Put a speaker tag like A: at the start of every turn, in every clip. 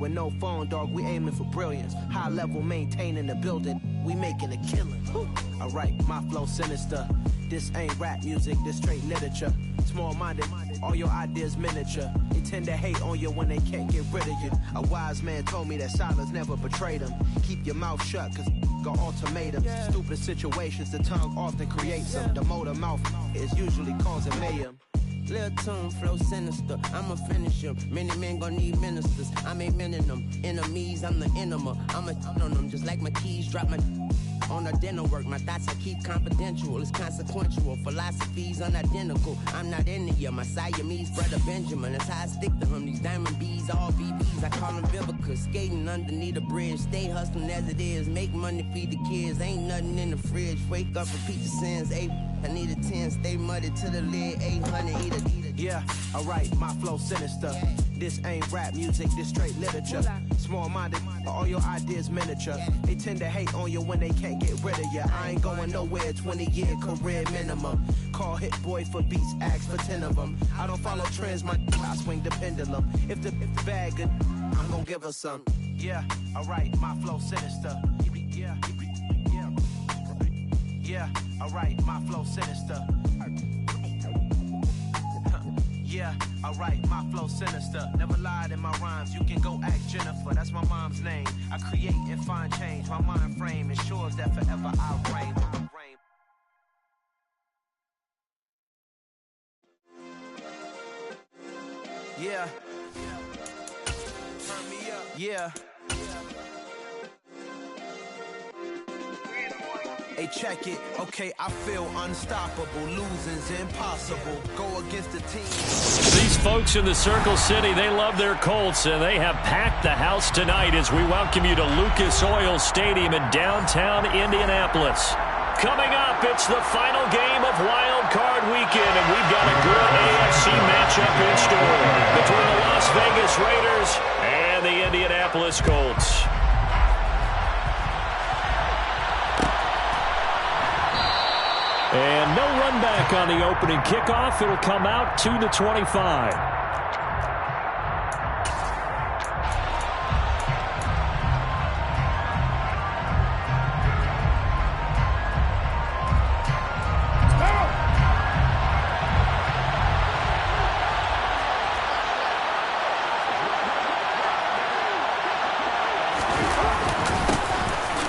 A: With no phone, dog, we aiming for brilliance. High level, maintaining the building. We making a killing. Alright, my flow sinister. This ain't rap music, this straight literature. Small-minded, all your ideas miniature. They tend to hate on you when they can't get rid of you. A wise man told me that silence never betrayed them. Keep your mouth shut, cause got ultimatums. Stupid situations, the tongue often creates them. The motor mouth is usually causing mayhem.
B: Lil' tune, flow sinister, I'ma finish him. Many men gon' need ministers, I'm aiming them. Enemies, I'm the enema, I'ma on them. Just like my keys, drop my on the dinner work. My thoughts I keep confidential, it's consequential. Philosophies unidentical, I'm not in the year. My Siamese brother Benjamin, that's how I stick to him. These diamond bees, all BBs, I call them Vivica. Skating underneath the bridge, stay hustling as it is. Make money, feed the kids, ain't nothing in the fridge. Wake up, repeat the sins, I need a 10, stay muddy to the lid, 800, eat a.
A: Yeah, alright, my flow sinister. This ain't rap music, this straight literature. Small-minded, all your ideas miniature. They tend to hate on you when they can't get rid of you. I ain't going nowhere, 20-year career minimum. Call Hit Boy for beats, ask for 10 of them. I don't follow trends, I swing the pendulum. If the bag good, I'm gonna give her some. Yeah, alright, my flow sinister. Yeah, alright, my flow sinister. Yeah, alright, my flow sinister. Never lied in my rhymes, you can go ask Jennifer, that's my mom's name. I create and find change, my mind frame ensures that forever I reign. Yeah. Turn me up. Yeah. Hey, check it. Okay, I feel unstoppable. Losing's impossible. Go against the team.
C: These folks in the Circle City, they love their Colts, and they have packed the house tonight as we welcome you to Lucas Oil Stadium in downtown Indianapolis. Coming up, it's the final game of Wild Card Weekend, and we've got a good AFC matchup in store between the Las Vegas Raiders and the Indianapolis Colts. And no run back on the opening kickoff. It'll come out to the 25.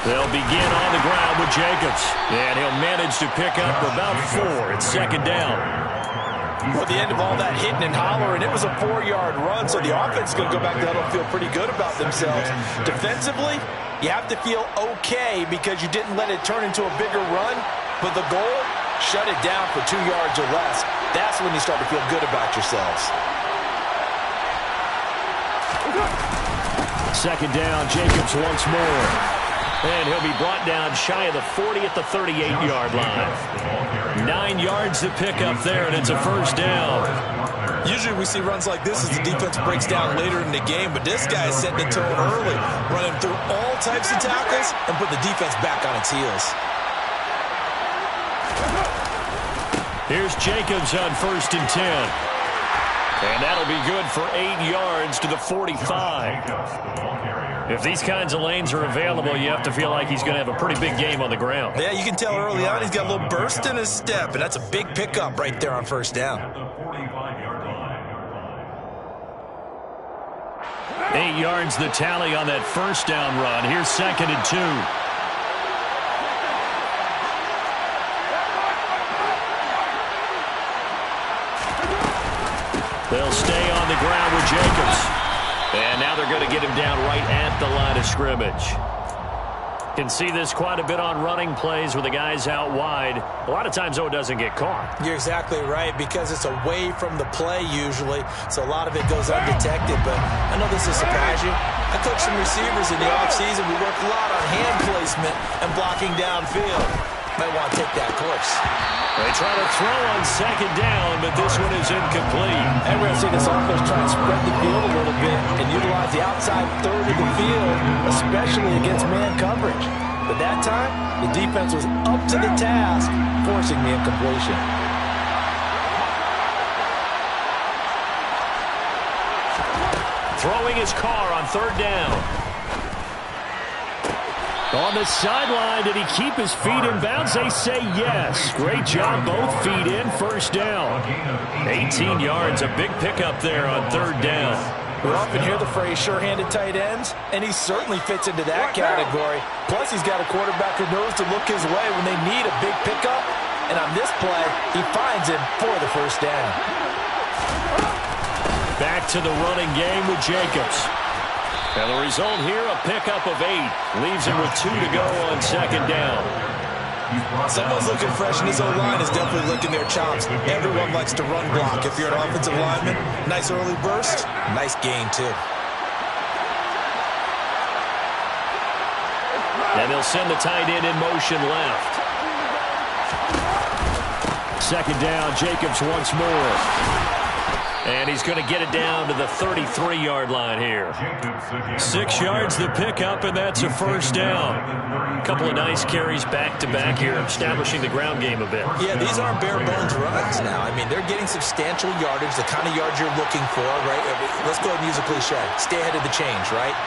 C: They'll begin on the ground with Jacobs. And he'll manage to pick up about 4. It's second down.
D: At the end of all that hitting and hollering, it was a 4-yard run, so the offense is going to go back to huddle and feel pretty good about themselves. Defensively, you have to feel okay because you didn't let it turn into a bigger run, but the goal, shut it down for 2 yards or less. That's when you start to feel good about yourselves.
C: Second down, Jacobs once more. And he'll be brought down shy of the 40 at the 38-yard line. 9 yards to pick up there, and it's a first down.
D: Usually we see runs like this as the defense breaks down later in the game, but this guy is setting the tone early, running through all types of tackles and put the defense back on its heels.
C: Here's Jacobs on 1st and 10. And that'll be good for 8 yards to the 45. If these kinds of lanes are available, you have to feel like he's going to have a pretty big game on the ground.
D: Yeah, you can tell early on he's got a little burst in his step, and that's a big pickup right there on first down.
C: 8 yards the tally on that first down run. Here's 2nd and 2. They'll stay on the ground with Jacobs. And now they're going to get him down right at the line of scrimmage. Can see this quite a bit on running plays with the guys out wide. A lot of times, though, it doesn't get caught.
D: You're exactly right, because it's away from the play usually, so a lot of it goes undetected. But I know this will surprise you. I coached some receivers in the offseason. We worked a lot on hand placement and blocking downfield. Might want to take that course.
C: They try to throw on 2nd down, but this one is incomplete.
D: And we're going to see this offense try and spread the field a little bit and utilize the outside third of the field, especially against man coverage. But that time, the defense was up to the task, forcing the incompletion.
C: Throwing his car on third down. On the sideline, did he keep his feet in bounds? They say yes. Great job, both feet in, first down. 18 yards, a big pickup there on third down.
D: We often hear the phrase sure-handed tight ends, and he certainly fits into that category. Plus, he's got a quarterback who knows to look his way when they need a big pickup. And on this play, he finds him for the first down.
C: Back to the running game with Jacobs. And the result here, a pickup of 8. Leaves him with 2 to go on second down.
D: Someone's looking fresh, and his O-line is definitely licking their chops. Everyone likes to run block. If you're an offensive lineman, nice early burst, nice gain, too.
C: And they'll send the tight end in motion left. Second down, Jacobs once more. And he's going to get it down to the 33-yard line here. 6 yards the pickup, and that's a first down. A couple of nice carries back-to-back here, establishing the ground game a bit.
D: Yeah, these aren't bare-bones runs now. I mean, they're getting substantial yardage, the kind of yards you're looking for, right? Let's go ahead and use a cliche. Stay ahead of the change, right?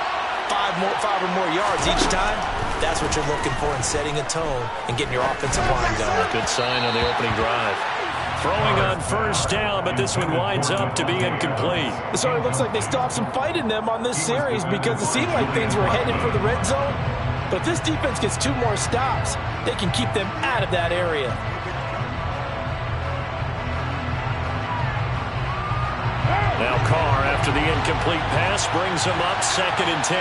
D: 5 or more yards each time. That's what you're looking for in setting a tone and getting your offensive line going.
C: Good sign on the opening drive. Throwing on first down, but this one winds up to be incomplete.
D: It sort of looks like they still have some fight in them on this series because it seemed like things were headed for the red zone. But if this defense gets 2 more stops, they can keep them out of that area.
C: Now Carr, after the incomplete pass, brings him up 2nd and 10.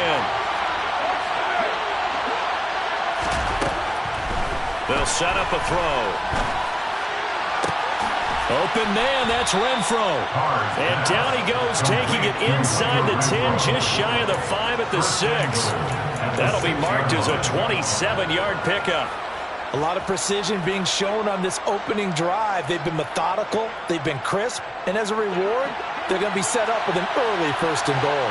C: They'll set up a throw. Open man, that's Renfro. And down he goes, taking it inside the 10, just shy of the 5 at the 6. That'll be marked as a 27-yard pickup.
D: A lot of precision being shown on this opening drive. They've been methodical, they've been crisp, and as a reward, they're going to be set up with an early 1st and goal.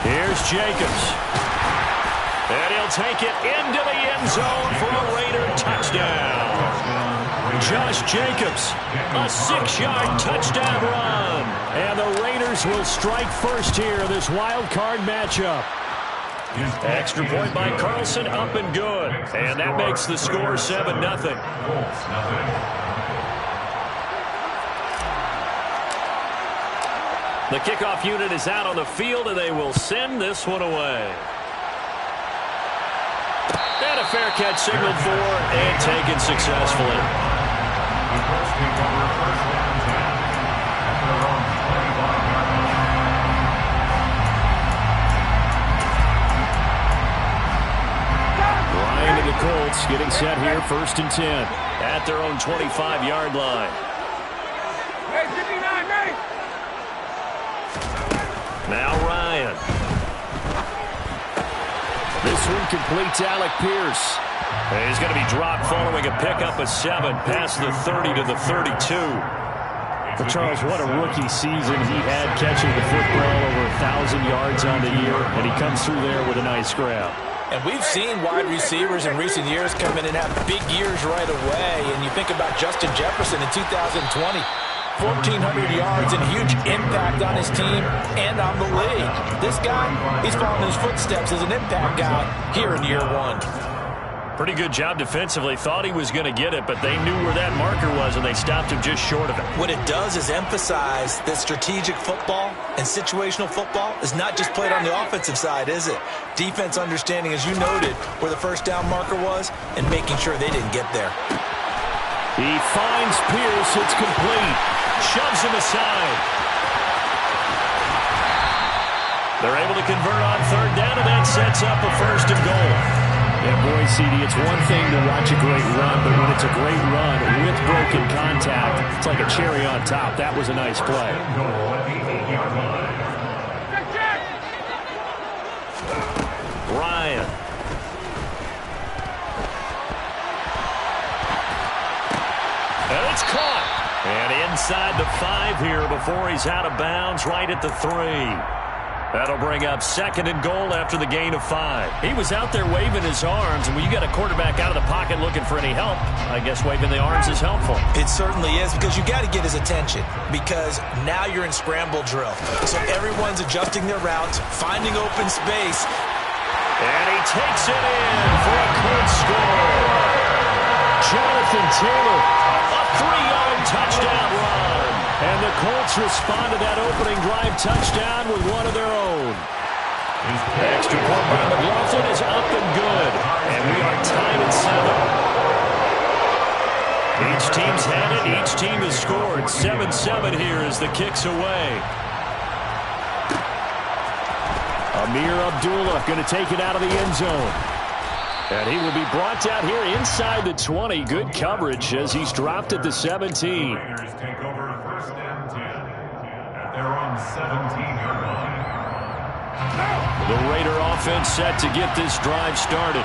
C: Here's Jacobs. And he'll take it into the end zone for a Raider touchdown. Josh Jacobs, a 6-yard touchdown run. And the Raiders will strike first here in this wild card matchup. Extra point by Carlson, up and good. And that makes the score 7-0. The kickoff unit is out on the field, and they will send this one away. And a fair catch signaled for and taken successfully. Ryan and the Colts getting set here, 1st and 10 at their own 25-yard line. Now Ryan. This one completes Alec Pierce. And he's going to be dropped following a pickup of 7 past the 30 to the 32. Well, Charles, what a rookie season he had, catching the football over 1,000 yards on the year, and he comes through there with a nice grab.
D: And we've seen wide receivers in recent years come in and have big years right away. And you think about Justin Jefferson in 2020. 1,400 yards and huge impact on his team and on the league. This guy, he's following his footsteps as an impact guy here in year 1.
C: Pretty good job defensively. Thought he was going to get it, but they knew where that marker was, and they stopped him just short of it.
D: What it does is emphasize that strategic football and situational football is not just played on the offensive side, is it? Defense understanding, as you noted, where the first down marker was and making sure they didn't get there.
C: He finds Pierce. It's complete. Shoves him aside. They're able to convert on third down, and that sets up a 1st and goal. Yeah, boy, CD, it's one thing to watch a great run, but when it's a great run with broken contact, it's like a cherry on top. That was a nice play. Ryan. And it's caught. And inside the 5 here before he's out of bounds, right at the 3. That'll bring up 2nd and goal after the gain of 5. He was out there waving his arms, and when you got a quarterback out of the pocket looking for any help, I guess waving the arms is helpful.
D: It certainly is, because you got to get his attention, because now you're in scramble drill. So everyone's adjusting their routes, finding open space.
C: And he takes it in for a Colts score. Jonathan Taylor, a 3-yard touchdown run. And the Colts respond to that opening drive touchdown with one of their own. Extra point by McLaughlin is up and good. And we are tied at 7. Each team's had it. Each team has scored. 7-7 here as the kick's away. Amir Abdullah going to take it out of the end zone. And he will be brought down here inside the 20. Good coverage as he's dropped at the 17.
E: Raiders take over 1st and 10 at their own 17-yard line.
C: The Raider offense set to get this drive started.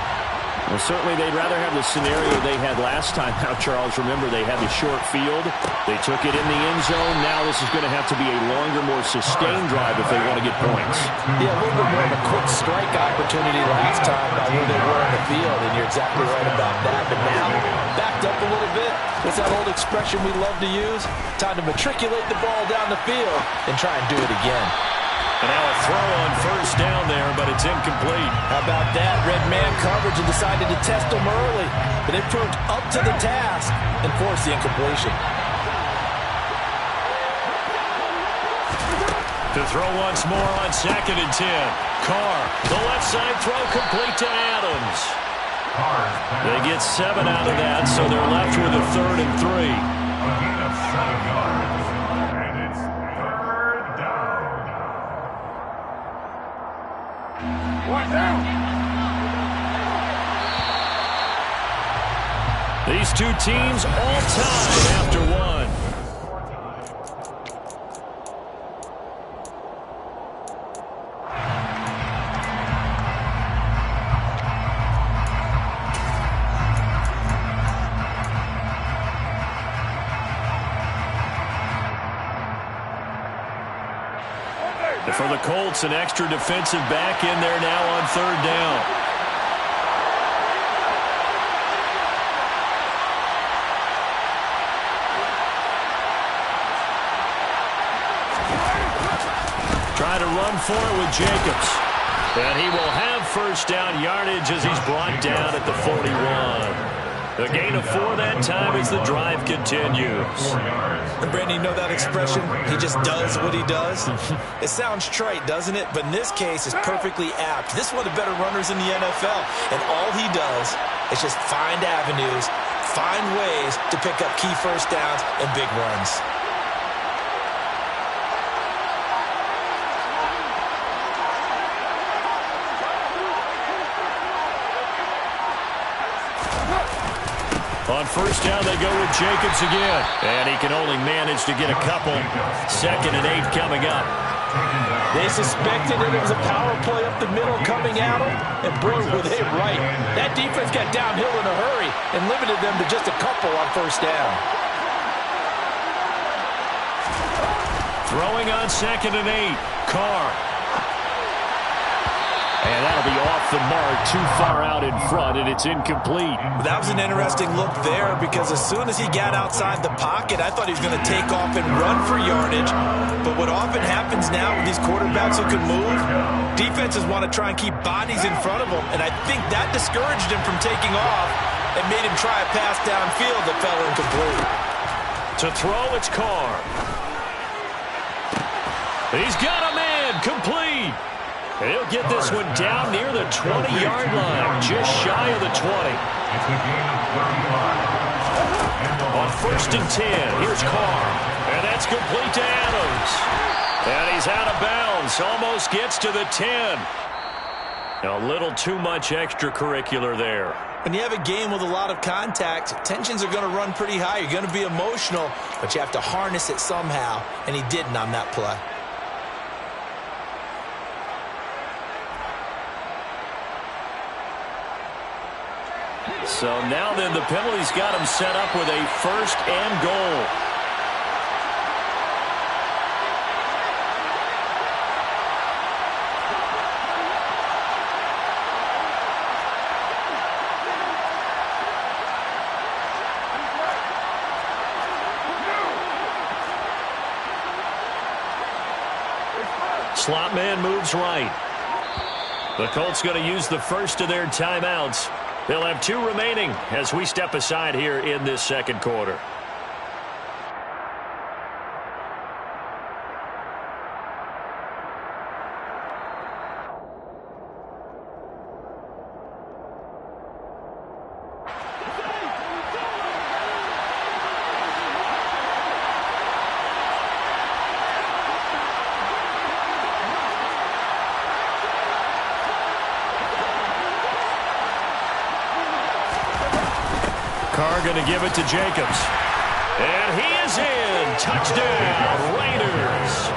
C: Well, certainly they'd rather have the scenario they had last time out, Charles. Remember, they had the short field. They took it in the end zone. Now this is going to have to be a longer, more sustained drive if they want to get points.
D: Yeah, a little bit more of a quick strike opportunity last time by where they were in the field, and you're exactly right about that. But now, backed up a little bit. What's that old expression we love to use? Time to matriculate the ball down the field and try and do it again.
C: And now a throw on 1st down there, but it's incomplete.
D: How about that? Red man coverage and decided to test them early. But they proved up to the task and forced the incompletion.
C: To throw once more on 2nd and 10. Carr, the left side throw complete to Adams. They get 7 out of that, so they're left with a 3rd and 3.
E: A gain of 7 yards. And it's 3rd down. One down.
C: These two teams all tied after 1. For the Colts, an extra defensive back in there now on 3rd down. Try to run for it with Jacobs. And he will have 1st down yardage as he's brought down at the 41. A gain of 4 that time as the drive continues.
D: And Brandon, you know that expression? He just does what he does. It sounds trite, doesn't it? But in this case, it's perfectly apt. This is one of the better runners in the NFL. And all he does is just find avenues, find ways to pick up key 1st downs and big runs.
C: On 1st down, they go with Jacobs again. And he can only manage to get a couple. 2nd and 8 coming up.
D: They suspected that it was a power play up the middle coming at them. And boy, were they right. That defense got downhill in a hurry and limited them to just a couple on 1st down.
C: Throwing on 2nd and 8. Carr. And that'll be off the mark, too far out in front, and it's incomplete.
D: That was an interesting look there because as soon as he got outside the pocket, I thought he was going to take off and run for yardage. But what often happens now with these quarterbacks who can move, defenses want to try and keep bodies in front of them, and I think that discouraged him from taking off and made him try a pass downfield that fell incomplete.
C: To throw, it's Carr. He's got a man, complete. He'll get this one down near the 20-yard line, just shy of the 20.
E: It's a gain of 35.
C: On 1st and 10, here's Carr. And that's complete to Adams. And he's out of bounds, almost gets to the 10. A little too much extracurricular there.
D: When you have a game with a lot of contact, tensions are going to run pretty high. You're going to be emotional, but you have to harness it somehow, and he didn't on that play.
C: So now then the penalty's got him set up with a 1st and goal. Slot man moves right. The Colts going to use the first of their timeouts. They'll have 2 remaining as we step aside here in this second quarter. Carr going to give it to Jacobs. And he is in. Touchdown, Raiders.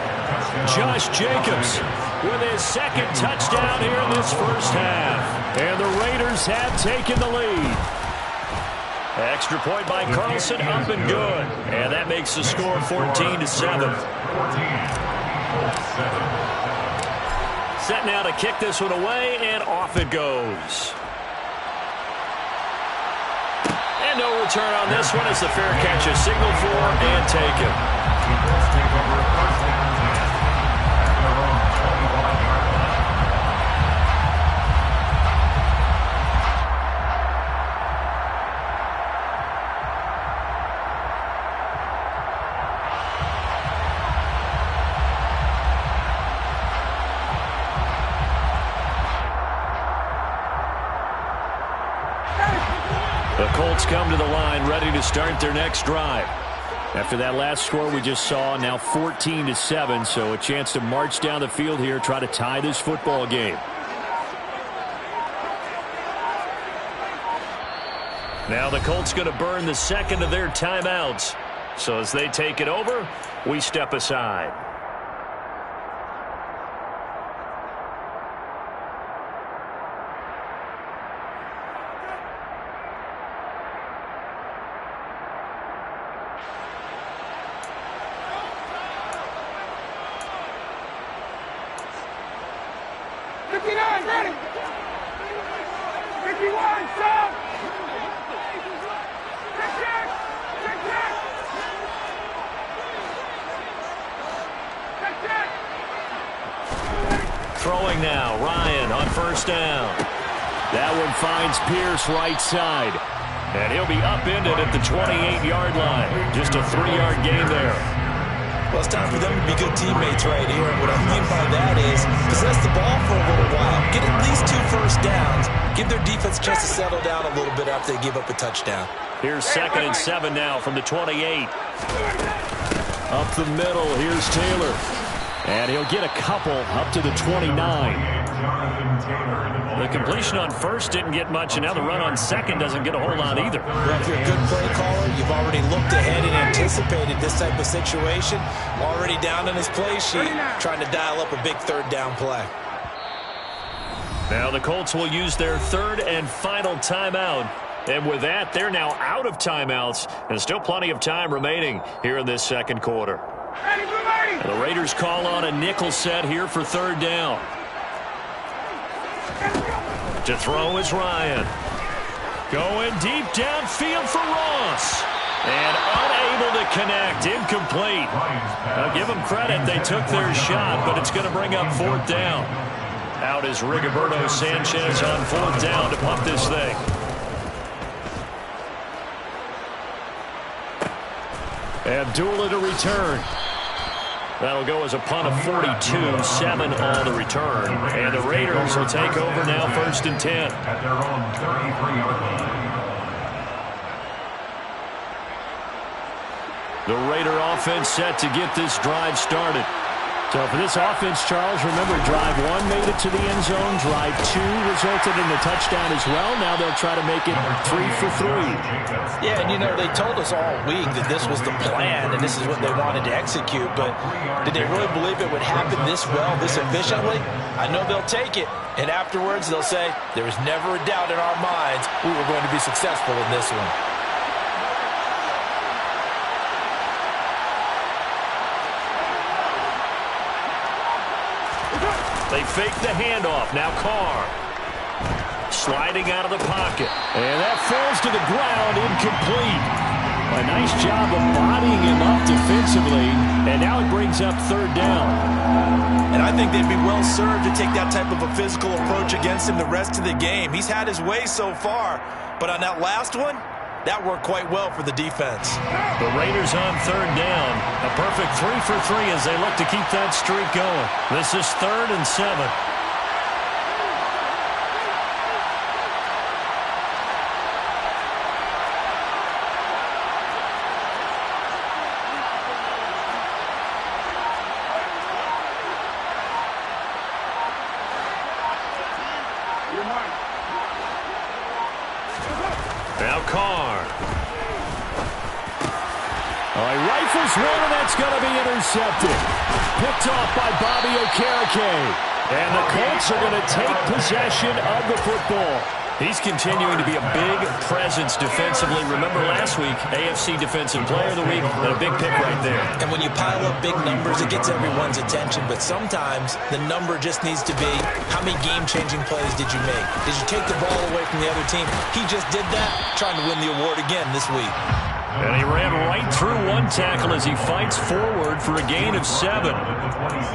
C: Josh Jacobs with his second touchdown here in this first half. And the Raiders have taken the lead. Extra point by Carlson, up and good. And that makes the score 14-7. Set now to kick this one away, and off it goes. And no return on this one as the fair catch is signaled for and taken.
E: Take over first down 10 at their own 21-yard line.
C: The Colts come to the line ready to start their next drive. After that last score we just saw, now 14-7, so a chance to march down the field here, try to tie this football game. Now the Colts going to burn the second of their timeouts. So as they take it over, we step aside. Throwing now, Ryan on first down. That one finds Pierce right side. And he'll be upended at the 28-yard line. Just a 3-yard gain there.
D: Well, it's time for them to be good teammates right here. And what I mean by that is possess the ball for a little while. Get at least 2 first downs. Give their defense a chance to settle down a little bit after they give up a touchdown.
C: Here's 2nd and 7 now from the 28. Up the middle, here's Taylor. And he'll get a couple up to the 29. The completion on first didn't get much, and now the run on second doesn't get a whole lot either.
D: Well, if you're a good play caller, you've already looked ahead and anticipated this type of situation. Already down in his play sheet, trying to dial up a big 3rd down play.
C: Now the Colts will use their 3rd and final timeout. And with that, they're now out of timeouts, and still plenty of time remaining here in this second quarter. And the Raiders call on a nickel set here for 3rd down. To throw is Ryan. Going deep downfield for Ross. And unable to connect. Incomplete. Now give them credit. They took their shot, but it's going to bring up 4th down. Out is Rigoberto Sanchez on 4th down to pump this thing. Abdullah to return. That'll go as a punt of 42, 7 on the return. And the Raiders will take over now 1st and 10.
E: At their own 33-yard line.
C: The Raider offense set to get this drive started. So for this offense, Charles, remember, drive 1 made it to the end zone. Drive 2 resulted in a touchdown as well. Now they'll try to make it 3 for 3.
D: Yeah, and you know, they told us all week that this was the plan and this is what they wanted to execute. But did they really believe it would happen this well, this efficiently? I know they'll take it. And afterwards, they'll say, there was never a doubt in our minds we were going to be successful in this one.
C: They fake the handoff. Now Carr. Sliding out of the pocket. And that falls to the ground, incomplete. A nice job of bodying him up defensively, and now it brings up third down.
D: And I think they'd be well served to take that type of a physical approach against him the rest of the game. He's had his way so far, but on that last one, that worked quite well for the defense.
C: The Raiders on third down. A perfect 3 for 3 as they look to keep that streak going. This is 3rd and 7. Now Carr. He rifles one, and that's going to be intercepted. Picked off by Bobby Okereke. And the Colts are going to take possession of the football. He's continuing to be a big presence defensively. Remember last week, AFC Defensive Player of the Week, and a big pick right there.
D: And when you pile up big numbers, it gets everyone's attention. But sometimes the number just needs to be, how many game-changing plays did you make? Did you take the ball away from the other team? He just did that, trying to win the award again this week.
C: And he ran right through one tackle as he fights forward for a gain of 7.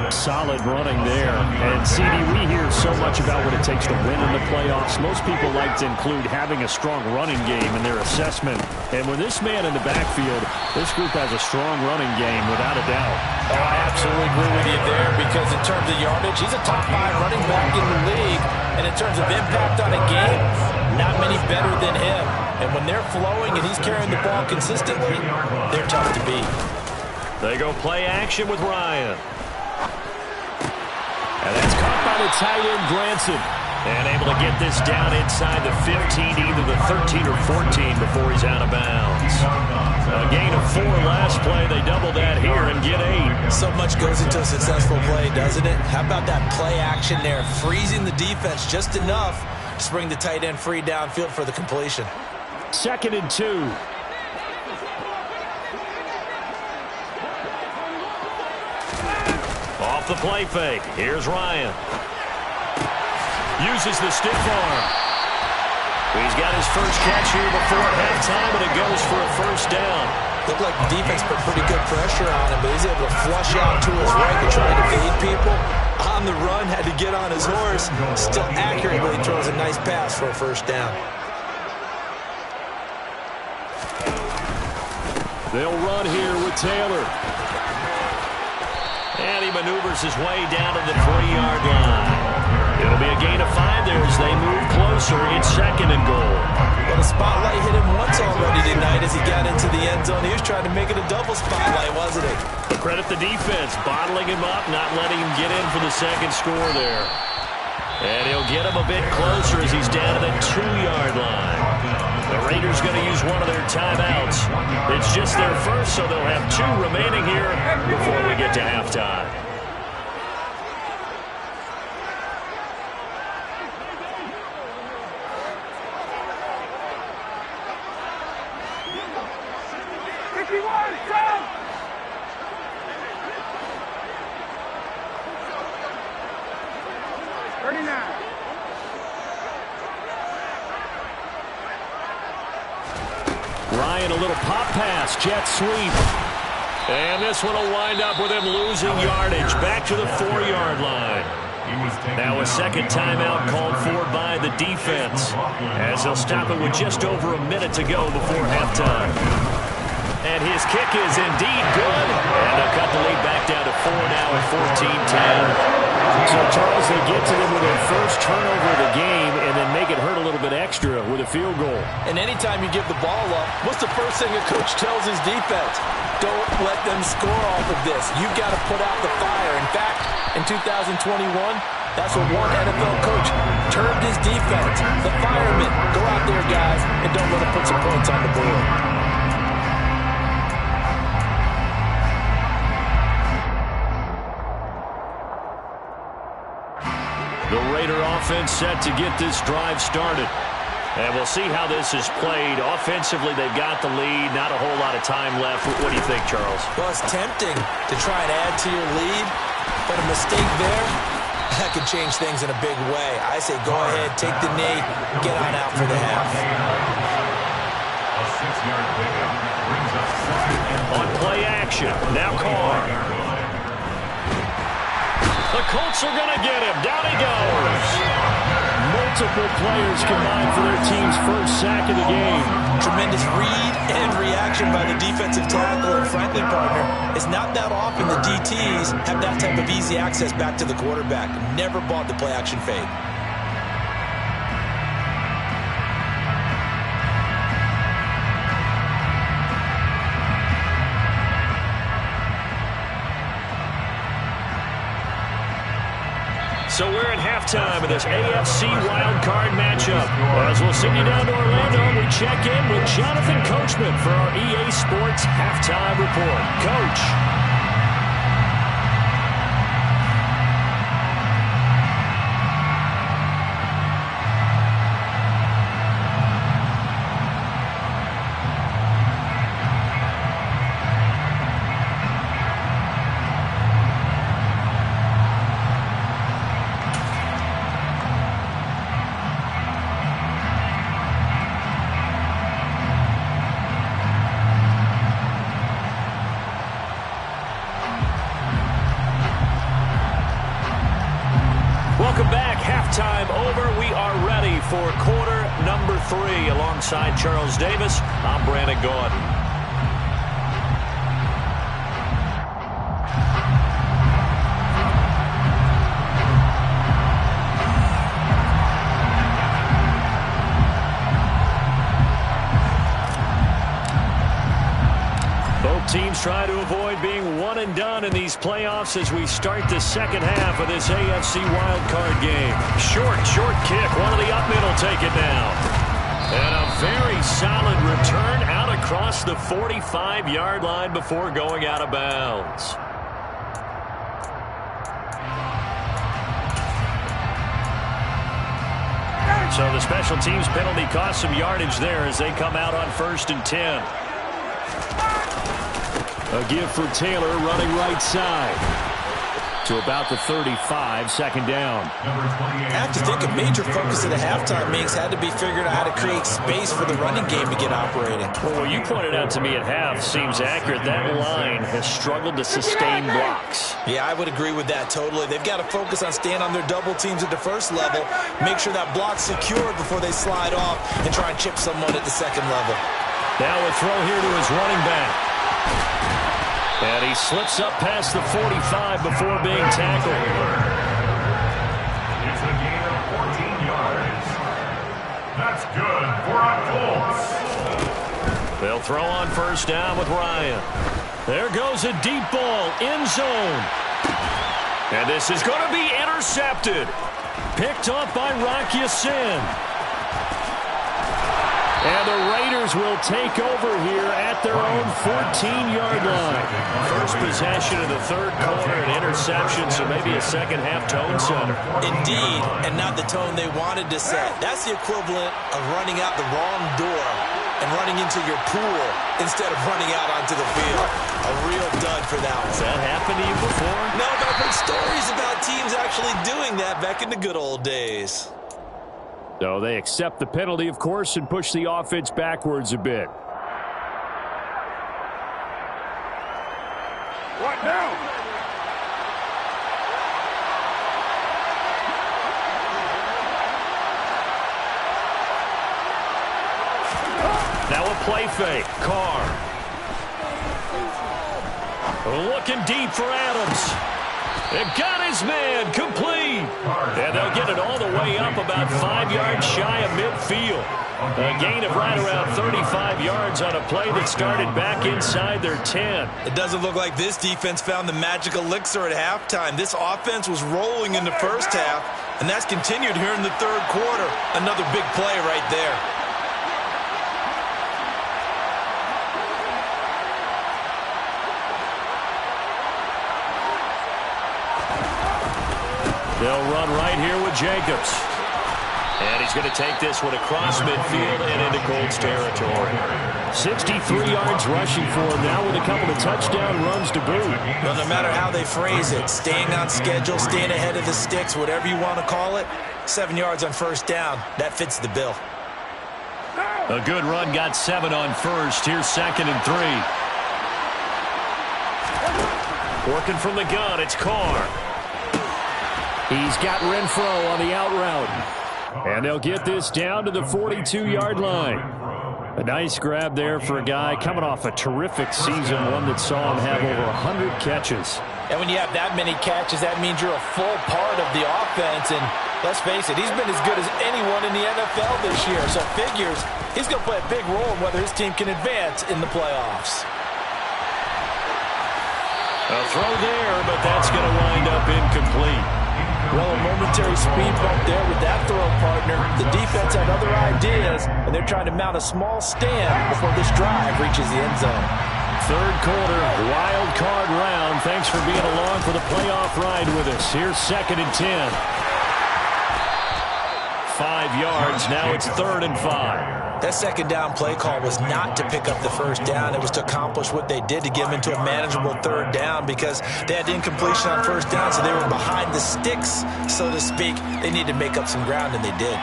C: Solid running there. And, CD, we hear so much about what it takes to win in the playoffs. Most people like to include having a strong running game in their assessment. And when this man in the backfield, this group has a strong running game, without a doubt.
D: Oh, I absolutely agree with you there, because in terms of yardage, he's a top 5 running back in the league. And in terms of impact on a game, not many better than him. And when they're flowing and he's carrying the ball consistently, they're tough to beat.
C: They go play action with Ryan. And that's caught by the tight end, Granson. And able to get this down inside the 15, either the 13 or 14 before he's out of bounds. A gain of 4 last play. They double that here and get 8.
D: So much goes into a successful play, doesn't it? How about that play action there? Freezing the defense just enough to bring the tight end free downfield for the completion.
C: 2nd and 2. Off the play fake. Here's Ryan. Uses the stiff arm. He's got his first catch here before halftime, and it goes for a first down.
D: Looked like the defense put pretty good pressure on him, but he's able to flush out to his right to try to evade people. On the run, had to get on his horse. Still accurately throws a nice pass for a first down.
C: They'll run here with Taylor. And he maneuvers his way down to the 3-yard line. It'll be a gain of 5 there as they move closer. It's 2nd and goal.
D: Well, the spotlight hit him once already tonight as he got into the end zone. He was trying to make it a double spotlight, wasn't he?
C: But credit the defense, bottling him up, not letting him get in for the second score there. And he'll get him a bit closer as he's down to the 2-yard line. The Raiders going to use one of their timeouts. It's just their first, so they'll have 2 remaining here before we get to halftime. Ryan, a little pop pass, jet sweep. And this one will wind up with him losing yardage. Back to the 4-yard line. Now a second timeout called for by the defense, as they'll stop it with just over a minute to go before halftime. And his kick is indeed good. And they'll cut the lead back down to 4 now at 14-10. So, Charles, they get to them with their first turnover of the game and then make it hurt a little bit extra with a field goal.
D: And anytime you give the ball up, what's the first thing a coach tells his defense? Don't let them score off of this. You've got to put out the fire. In fact, in 2021, that's what one NFL coach termed his defense. The firemen. Go out there, guys, and don't let them put some points on the board.
C: The Raider offense set to get this drive started. And we'll see how this is played. Offensively, they've got the lead. Not a whole lot of time left. What do you think, Charles?
D: Well, it's tempting to try and add to your lead, but a mistake there, that could change things in a big way. I say go ahead, take the knee, get on out for the half.
E: A 6-yard pickup brings up 2nd and 4.
C: On play action, now Carr. The Colts are going to get him. Down he goes. Multiple players combined for their team's first sack of the game.
D: Tremendous read and reaction by the defensive tackle. And frankly, partner, it's not that often the DTs have that type of easy access back to the quarterback. Never bought the play action fade.
C: So we're at halftime of this AFC wildcard matchup. As we'll send you down to Orlando, we check in with Jonathan Coachman for our EA Sports Halftime Report. Coach. Welcome back. Halftime over. We are ready for quarter number 3. Alongside Charles Davis, I'm Brandon Gaudin. Teams try to avoid being one and done in these playoffs as we start the second half of this AFC wildcard game. Short kick. One of the up mid will take it now. And a very solid return out across the 45-yard line before going out of bounds. So the special teams penalty cost some yardage there as they come out on 1st and 10. A give for Taylor running right side to about the 35, 2nd down.
D: I have to think a major focus of the halftime meetings had to be figuring out how to create space for the running game to get operating.
C: Well, what you pointed out to me at half seems accurate. That line has struggled to sustain blocks.
D: Yeah, I would agree with that totally. They've got to focus on staying on their double teams at the first level, make sure that block's secured before they slide off and try and chip someone at the second level.
C: Now a throw here to his running back. And he slips up past the 45 before being tackled.
E: It's a gain of 14 yards. That's good for a Colts.
C: They'll throw on 1st down with Ryan. There goes a deep ball, end zone. And this is going to be intercepted. Picked up by Rock Ya-Sin. And the Raiders will take over here at their own 14-yard line. First possession of the 3rd quarter, an interception, so maybe a second-half tone setter.
D: Indeed, and not the tone they wanted to set. That's the equivalent of running out the wrong door and running into your pool instead of running out onto the field. A real dud for that one.
C: Has that happened to you before?
D: No, but I've heard stories about teams actually doing that back in the good old days.
C: So they accept the penalty, of course, and push the offense backwards a bit.
E: What now?
C: Now a play fake. Carr. Looking deep for Adams. It got his man complete. And they'll get it all the way up about 5 yards shy of midfield. A gain of right around 35 yards on a play that started back inside their 10.
D: It doesn't look like this defense found the magic elixir at halftime. This offense was rolling in the first half, and that's continued here in the 3rd quarter. Another big play right there.
C: They'll run right here with Jacobs. And he's going to take this one across midfield and into Colts territory. 63 yards rushing for him now with a couple of touchdown runs to boot.
D: Well, no matter how they phrase it, staying on schedule, staying ahead of the sticks, whatever you want to call it, 7 yards on 1st down, that fits the bill.
C: A good run, got 7 on first. Here's 2nd and 3. Working from the gun, it's Carr. He's got Renfro on the out route. And they'll get this down to the 42-yard line. A nice grab there for a guy coming off a terrific season, one that saw him have over 100 catches.
D: And when you have that many catches, that means you're a full part of the offense. And let's face it, he's been as good as anyone in the NFL this year. So figures he's going to play a big role in whether his team can advance in the playoffs.
C: A throw there, but that's going to wind up incomplete.
D: Well, a momentary speed bump there with that throw, partner. The defense had other ideas, and they're trying to mount a small stand before this drive reaches the end zone.
C: Third quarter, wild card round. Thanks for being along for the playoff ride with us. Here's 2nd and 10. 5 yards, now it's 3rd and 5.
D: That second down play call was not to pick up the first down. It was to accomplish what they did to get them into a manageable 3rd down because they had incompletion on first down, so they were behind the sticks, so to speak. They needed to make up some ground, and they did.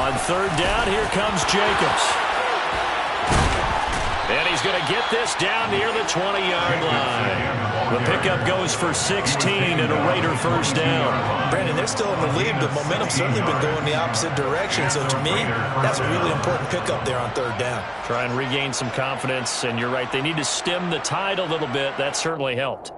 C: On 3rd down, here comes Jacobs. And he's going to get this down near the 20-yard line. The pickup goes for 16 and a Raider first down.
D: Brandon, they're still in the lead, but momentum's certainly been going the opposite direction. So to me, that's a really important pickup there on 3rd down.
C: Try and regain some confidence, and you're right, they need to stem the tide a little bit. That certainly helped.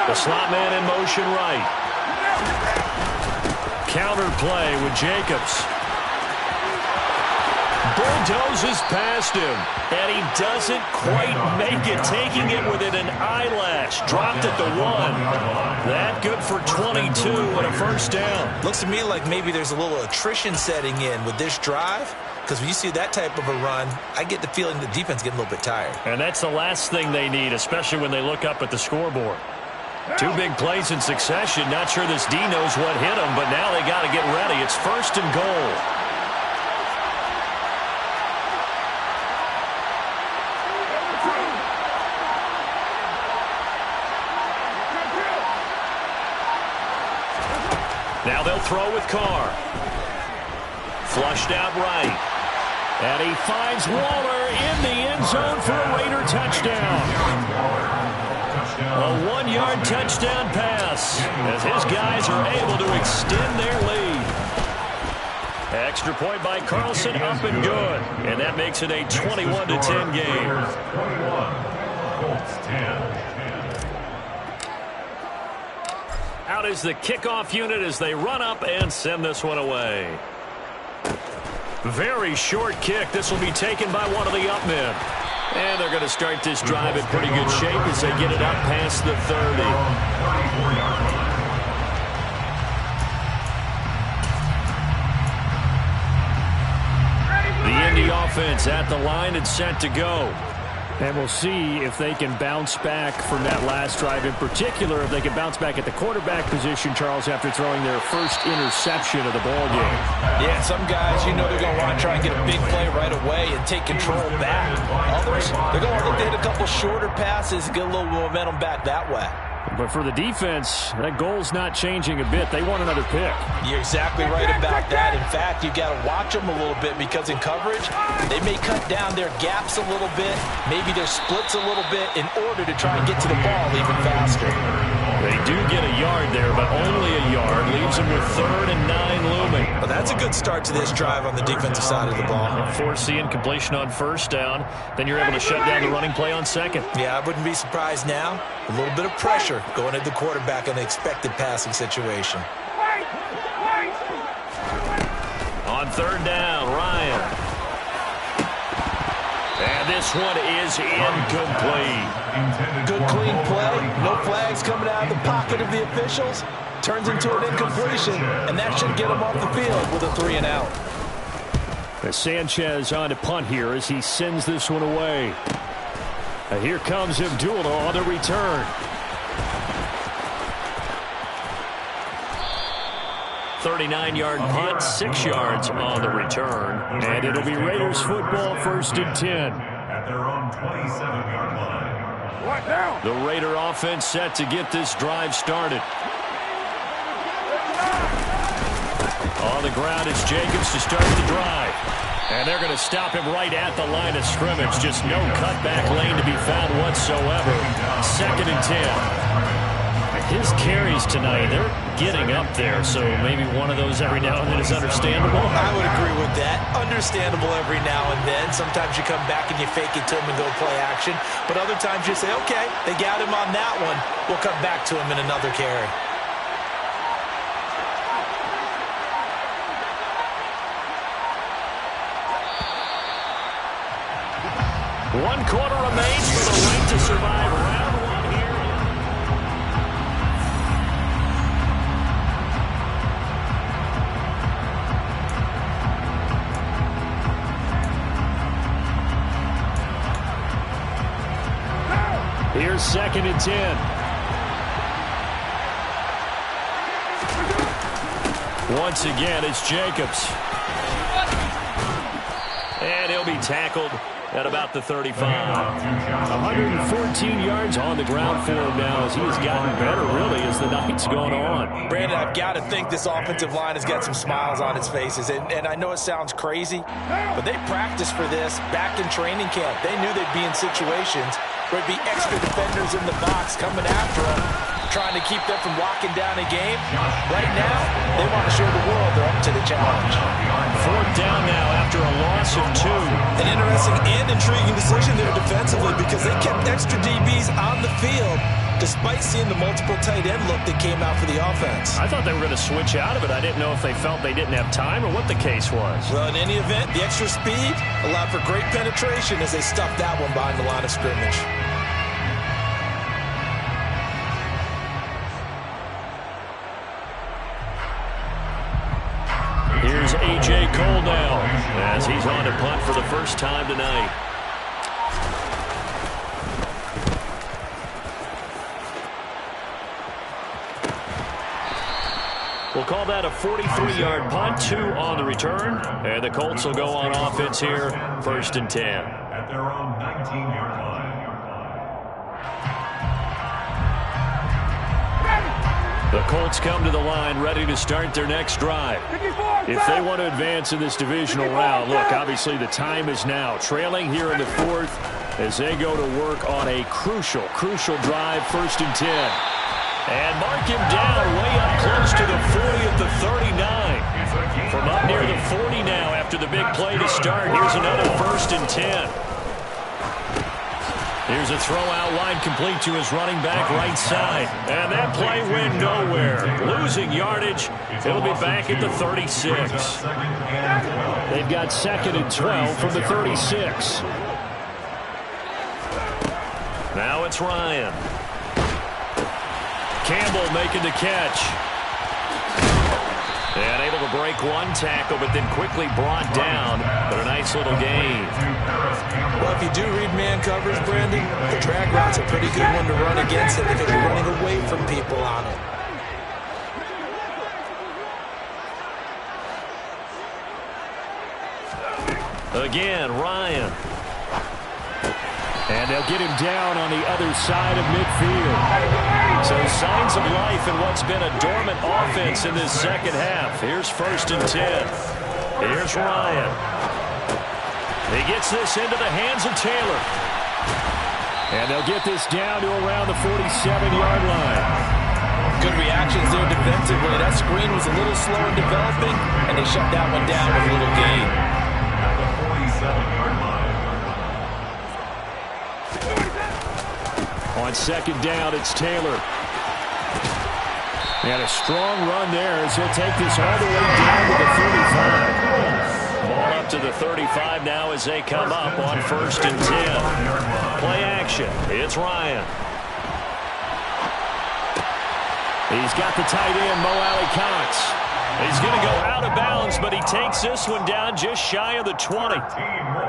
C: The slot man in motion right. Counter play with Jacobs. Bulldozes past him, and he doesn't quite make it, taking it within an eyelash. Dropped at the 1. That good for 22 and a first down.
D: Looks to me like maybe there's a little attrition setting in with this drive, because when you see that type of a run, I get the feeling the defense getting a little bit tired.
C: And that's the last thing they need, especially when they look up at the scoreboard. 2 big plays in succession. Not sure this D knows what hit him, but now they got to get ready. It's 1st and goal. Now they'll throw with Carr. Flushed out right. And he finds Waller in the end zone for a Raider touchdown. A 1-yard touchdown pass as his guys are able to extend their lead. Extra point by Carlson, up and good. And that makes it a 21-10 game.
E: 21, Colts 10.
C: Out is the kickoff unit as they run up and send this one away. Very short kick. This will be taken by one of the up men. And they're going to start this drive in pretty good shape as they get it up past the 30. The Indy offense at the line and set to go. And we'll see if they can bounce back from that last drive. In particular, if they can bounce back at the quarterback position, Charles, after throwing their first interception of the ball game.
D: Yeah, some guys, you know, they're going to want to try and get a big play right away and take control back. Others, they're going to look to hit a couple shorter passes and get a little momentum back that way.
C: But for the defense, that goal's not changing a bit. They want another pick.
D: You're exactly right about that. In fact, you've got to watch them a little bit because in coverage, they may cut down their gaps a little bit, maybe their splits a little bit in order to try and get to the ball even faster.
C: They do get a yard there, but only a yard. Leaves them with 3rd and 9 looming.
D: Well, that's a good start to this drive on the defensive side of the ball.
C: Force the incompletion on first down. Then you're able to shut down the running play on second.
D: Yeah, I wouldn't be surprised now. A little bit of pressure going at the quarterback in the expected passing situation.
C: On third down, Ryan. And this one is incomplete.
D: Good clean play. No flags coming out of the pocket of the officials. Turns into an incompletion, and that should get him off the field with a 3-and-out.
C: Sanchez on to punt here as he sends this one away. Here comes Abdullah on the return. 39-yard punt, 6 yards on the return. And it'll be Raiders football, 1st and 10.
E: At their own 27-yard line. What now?
C: The Raider offense set to get this drive started. On the ground is Jacobs to start the drive. And they're going to stop him right at the line of scrimmage. Just no cutback lane to be found whatsoever. 2nd and 10. His carries tonight, they're getting up there. So maybe one of those every now and then is understandable.
D: I would agree with that. Understandable every now and then. Sometimes you come back and you fake it to him and go play action. But other times you say, okay, they got him on that one. We'll come back to him in another carry.
C: One quarter remains for the right to survive round one here. Here's 2nd and 10. Once again, it's Jacobs. And he'll be tackled at about the 35. 114 yards on the ground for him now as he's gotten better, really, as the night's gone on.
D: Brandon, I've got to think this offensive line has got some smiles on its faces. And I know it sounds crazy, but they practiced for this back in training camp. They knew they'd be in situations where it'd be extra defenders in the box coming after them, trying to keep them from locking down a game. Right now, they want to show the world they're up to the challenge.
C: 4th down now after a loss of 2.
D: An interesting and intriguing decision there defensively because they kept extra DBs on the field despite seeing the multiple tight end look that came out for the offense.
C: I thought they were going to switch out of it. I didn't know if they felt they didn't have time or what the case was.
D: Well, in any event, the extra speed allowed for great penetration as they stuffed that one behind the line of scrimmage.
C: Here's A.J. Cole now as he's on to punt for the first time tonight. We'll call that a 43-yard punt, 2 on the return. And the Colts will go on offense here, 1st and 10.
E: At their own 19-yard line.
C: The Colts come to the line ready to start their next drive. If they want to advance in this divisional round, look, obviously the time is now. Trailing here in the 4th as they go to work on a crucial drive, 1st and 10. And mark him down way up close to the 40 at the 39. From up near the 40 now after the big play to start. Here's another 1st and 10. Here's a throw out wide complete to his running back right side. And that play went nowhere. Losing yardage. It'll be back at the 36. They've got 2nd and 12 from the 36. Now it's Ryan. Campbell making the catch. And able to break one tackle, but then quickly brought down. But a nice little gain.
D: Well, if you do read man coverage, Brandon, the drag route's a pretty good one to run against it because you're running away from people on it.
C: Again, Ryan. And they'll get him down on the other side of midfield. So signs of life in what's been a dormant offense in this second half. Here's 1st and 10. Here's Ryan. He gets this into the hands of Taylor. And they'll get this down to around the 47-yard line.
D: Good reactions there defensively. That screen was a little slow in developing, and they shut that one down with a little gain.
E: At the 47-yard line.
C: On 2nd down, it's Taylor. And a strong run there as he'll take this all the way down to the 35. Ball up to the 35 now as they come up on 1st and 10. Play action. It's Ryan. He's got the tight end, Mo Alley-Cox. He's going to go out of bounds, but he takes this one down just shy of the 20.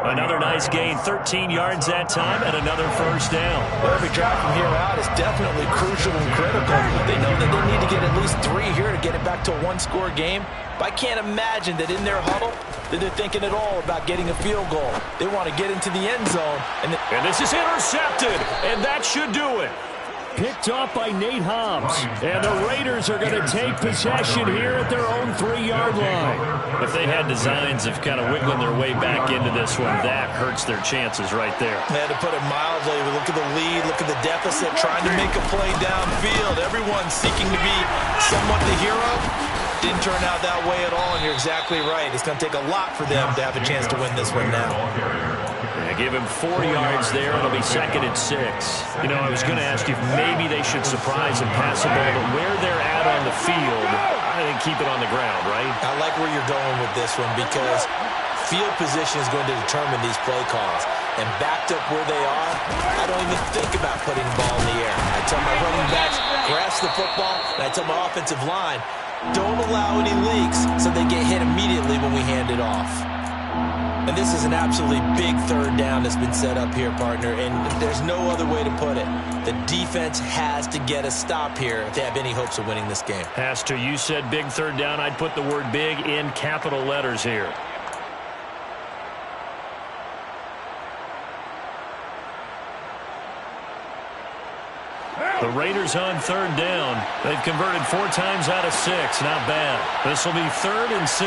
C: Another nice gain, 13 yards that time, and another 1st down.
D: Well, every drive from here out is definitely crucial and critical. They know that they need to get at least 3 here to get it back to a one-score game. But I can't imagine that in their huddle that they're thinking at all about getting a field goal. They want to get into the end zone. And
C: this is intercepted, and that should do it. Picked off by Nate Hobbs. And the Raiders are going to take possession here at their own 3-yard line. If they had designs of kind of wiggling their way back into this one, that hurts their chances right there.
D: They had to put it mildly. Look at the lead. Look at the deficit. Trying to make a play downfield. Everyone seeking to be somewhat the hero. Didn't turn out that way at all, and you're exactly right. It's going to take a lot for them to have a chance to win this one now.
C: Give him 4 yards there. It'll be 2nd and 6. You know, I was going to ask you if maybe they should surprise and pass the ball, but where they're at on the field, I think keep it on the ground, right?
D: I like where you're going with this one because field position is going to determine these play calls. And backed up where they are, I don't even think about putting the ball in the air. I tell my running backs, grasp the football, and I tell my offensive line, don't allow any leaks so they get hit immediately when we hand it off. And this is an absolutely big 3rd down that's been set up here, partner, and there's no other way to put it. The defense has to get a stop here if they have any hopes of winning this game.
C: Has to. You said big 3rd down. I'd put the word big in capital letters here. The Raiders on 3rd down. They've converted 4 times out of 6. Not bad. This will be 3rd and 6.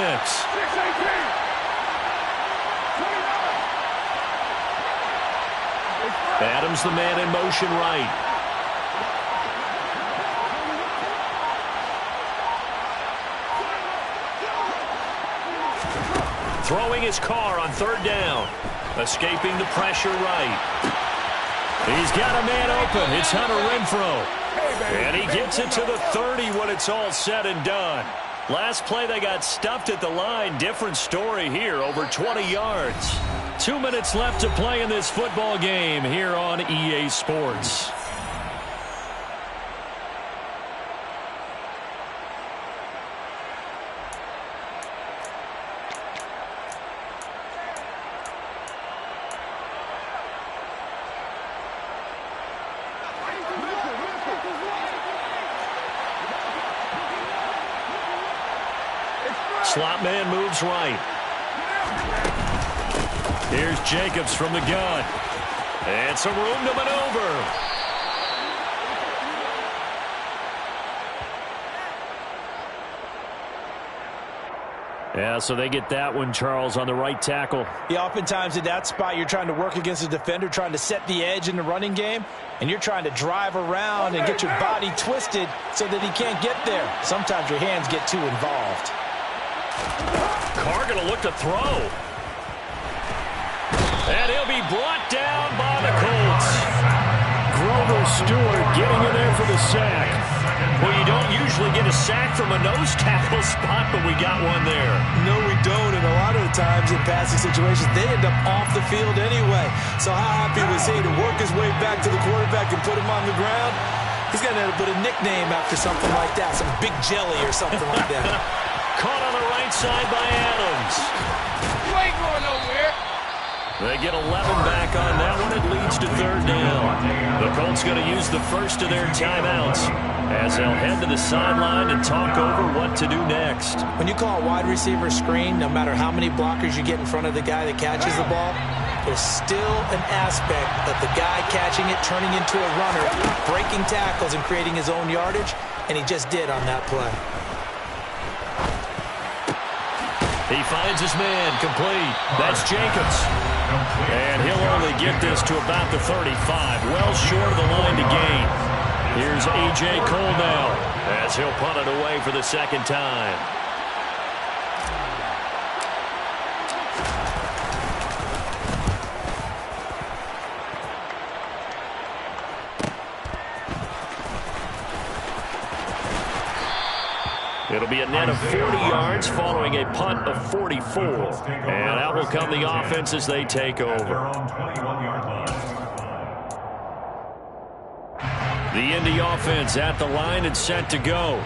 C: Adams the man in motion right. Throwing his car on 3rd down. Escaping the pressure right. He's got a man open. It's Hunter Renfrow. And he gets it to the 30 when it's all said and done. Last play they got stuffed at the line. Different story here. Over 20 yards. 2 minutes left to play in this football game here on EA Sports. Slot man moves right. Here's Jacobs from the gun. And some room to maneuver. Yeah, so they get that one, Charles, on the right tackle.
D: Yeah, oftentimes in that spot, you're trying to work against a defender, trying to set the edge in the running game, and you're trying to drive around and get your body twisted so that he can't get there. Sometimes your hands get too involved.
C: Carr going to look to throw. And he'll be brought down by the Colts. Grover Stewart getting in there for the sack. Well, you don't usually get a sack from a nose tackle spot, but we got one there.
D: No, we don't, and a lot of the times in passing situations, they end up off the field anyway. So how happy was he to work his way back to the quarterback and put him on the ground? He's going to end up with a nickname after something like that, some Big Jelly or something like that.
C: Caught on the right side by Adams.
F: You ain't going nowhere.
C: They get 11 back on that one. It leads to 3rd down. The Colts going to use the first of their timeouts as they'll head to the sideline and talk over what to do next.
D: When you call a wide receiver screen, no matter how many blockers you get in front of the guy that catches the ball, there's still an aspect of the guy catching it, turning into a runner, breaking tackles and creating his own yardage, and he just did on that play.
C: He finds his man, complete. That's Jacobs. And he'll only get this to about the 35, well short of the line to gain. Here's A.J. Cole now as he'll punt it away for the 2nd time. It'll be a net of 40 yards following a punt of 44. And out will come the offense as they take over. The Indy offense at the line and set to go.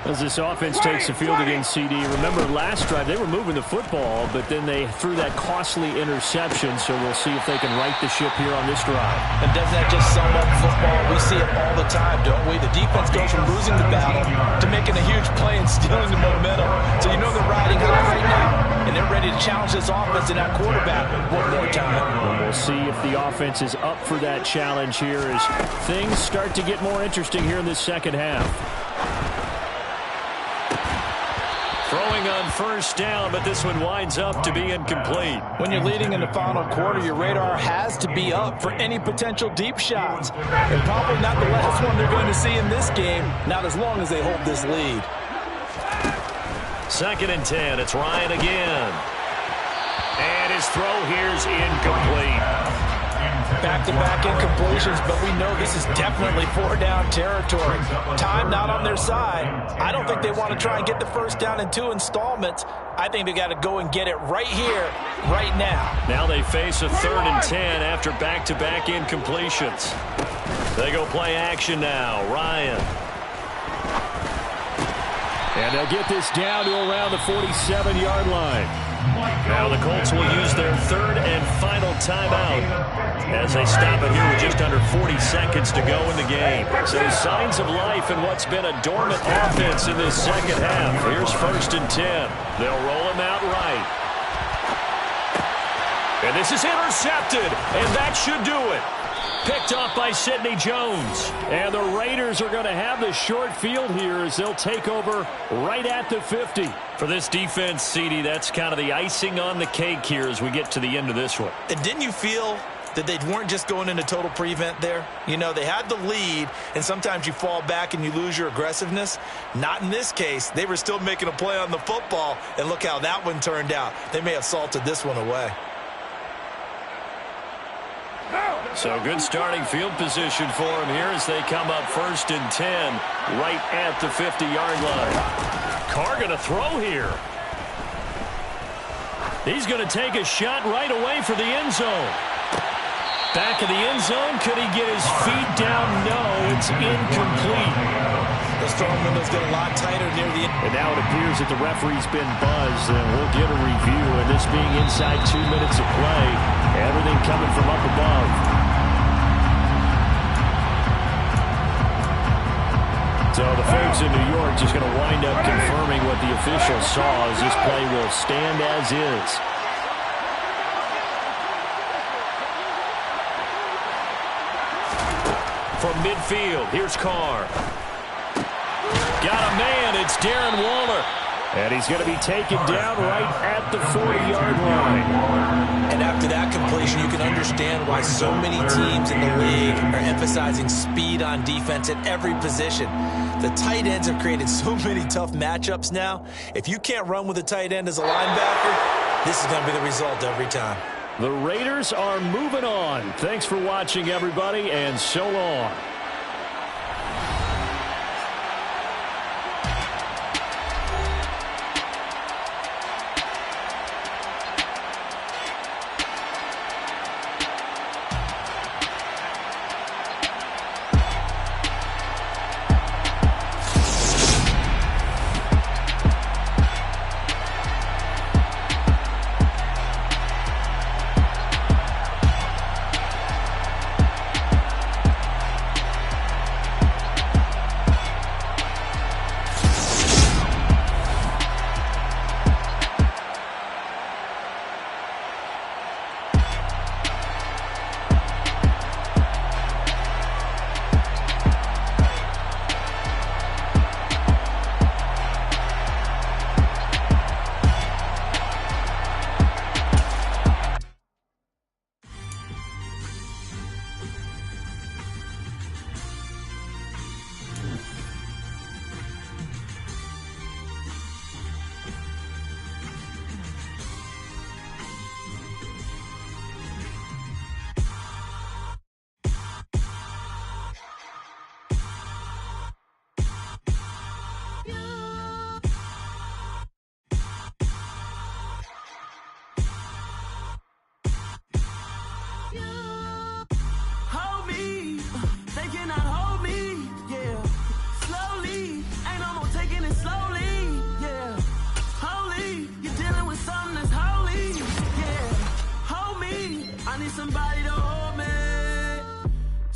G: As this offense takes the field against CD, remember last drive they were moving the football, but then they threw that costly interception, so we'll see if they can right the ship here on this drive.
D: And doesn't that just sum up football? We see it all the time, don't we? The defense goes from losing the battle to making a huge play and stealing the momentum. So you know they're riding high right now, and they're ready to challenge this offense and that quarterback one more time.
G: And we'll see if the offense is up for that challenge here as things start to get more interesting here in this second half.
C: Throwing on first down, but this one winds up to be incomplete.
D: When you're leading in the final quarter, your radar has to be up for any potential deep shots. And probably not the last one they're going to see in this game, not as long as they hold this lead.
C: 2nd and 10. It's Ryan again. And his throw here's incomplete.
D: Back-to-back incompletions, but we know this is definitely 4-down territory. Time not on their side. I don't think they want to try and get the first down in 2 installments. I think they got to go and get it right here, right now.
C: Now they face a 3rd and 10 after back-to-back incompletions. They go play action now. Ryan.
G: And they'll get this down to around the 47-yard line.
C: Now the Colts will use their 3rd and final timeout as they stop it here with just under 40 seconds to go in the game. So signs of life in what's been a dormant offense in this second half. Here's 1st and 10. They'll roll him out right. And this is intercepted, and that should do it. Picked off by Sidney Jones.
G: And the Raiders are going to have the short field here as they'll take over right at the 50.
C: For this defense, CD, that's kind of the icing on the cake here as we get to the end of this one.
D: And didn't you feel that they weren't just going into total prevent there? You know, they had the lead, and sometimes you fall back and you lose your aggressiveness. Not in this case. They were still making a play on the football, and look how that one turned out. They may have salted this one away.
C: So good starting field position for him here as they come up 1st and 10 right at the 50-yard line. Carr going to throw here. He's going to take a shot right away for the end zone. Back of the end zone. Could he get his feet down? No, it's incomplete.
D: The strong window's get a lot tighter near the end.
G: And now it appears that the referee's been buzzed, and we'll get a review. And this being inside 2 minutes of play, everything coming from up above. So the folks in New York just going to wind up confirming what the officials saw as this play will stand as is.
C: From midfield, here's Carr. Got a man, it's Darren Waller.
G: And he's going to be taken down right at the 40-yard line.
D: And after that completion, you can understand why so many teams in the league are emphasizing speed on defense at every position. The tight ends have created so many tough matchups now. If you can't run with a tight end as a linebacker, this is going to be the result every time.
G: The Raiders are moving on. Thanks for watching, everybody, and so long.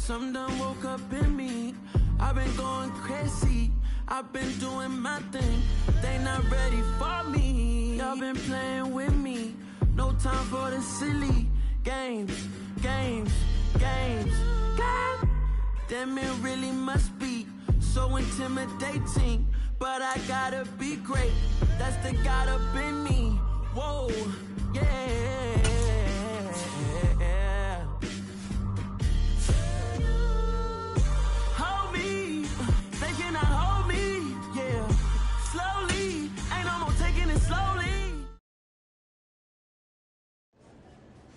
H: Some done woke up in me. I've been going crazy. I've been doing my thing. They not ready for me. Y'all been playing with me. No time for the silly games. Damn, it really must be so intimidating. But I gotta be great. That's the God up in me. Whoa, yeah. Hold me. They cannot hold me. Yeah. Slowly. Ain't no more taking it slowly.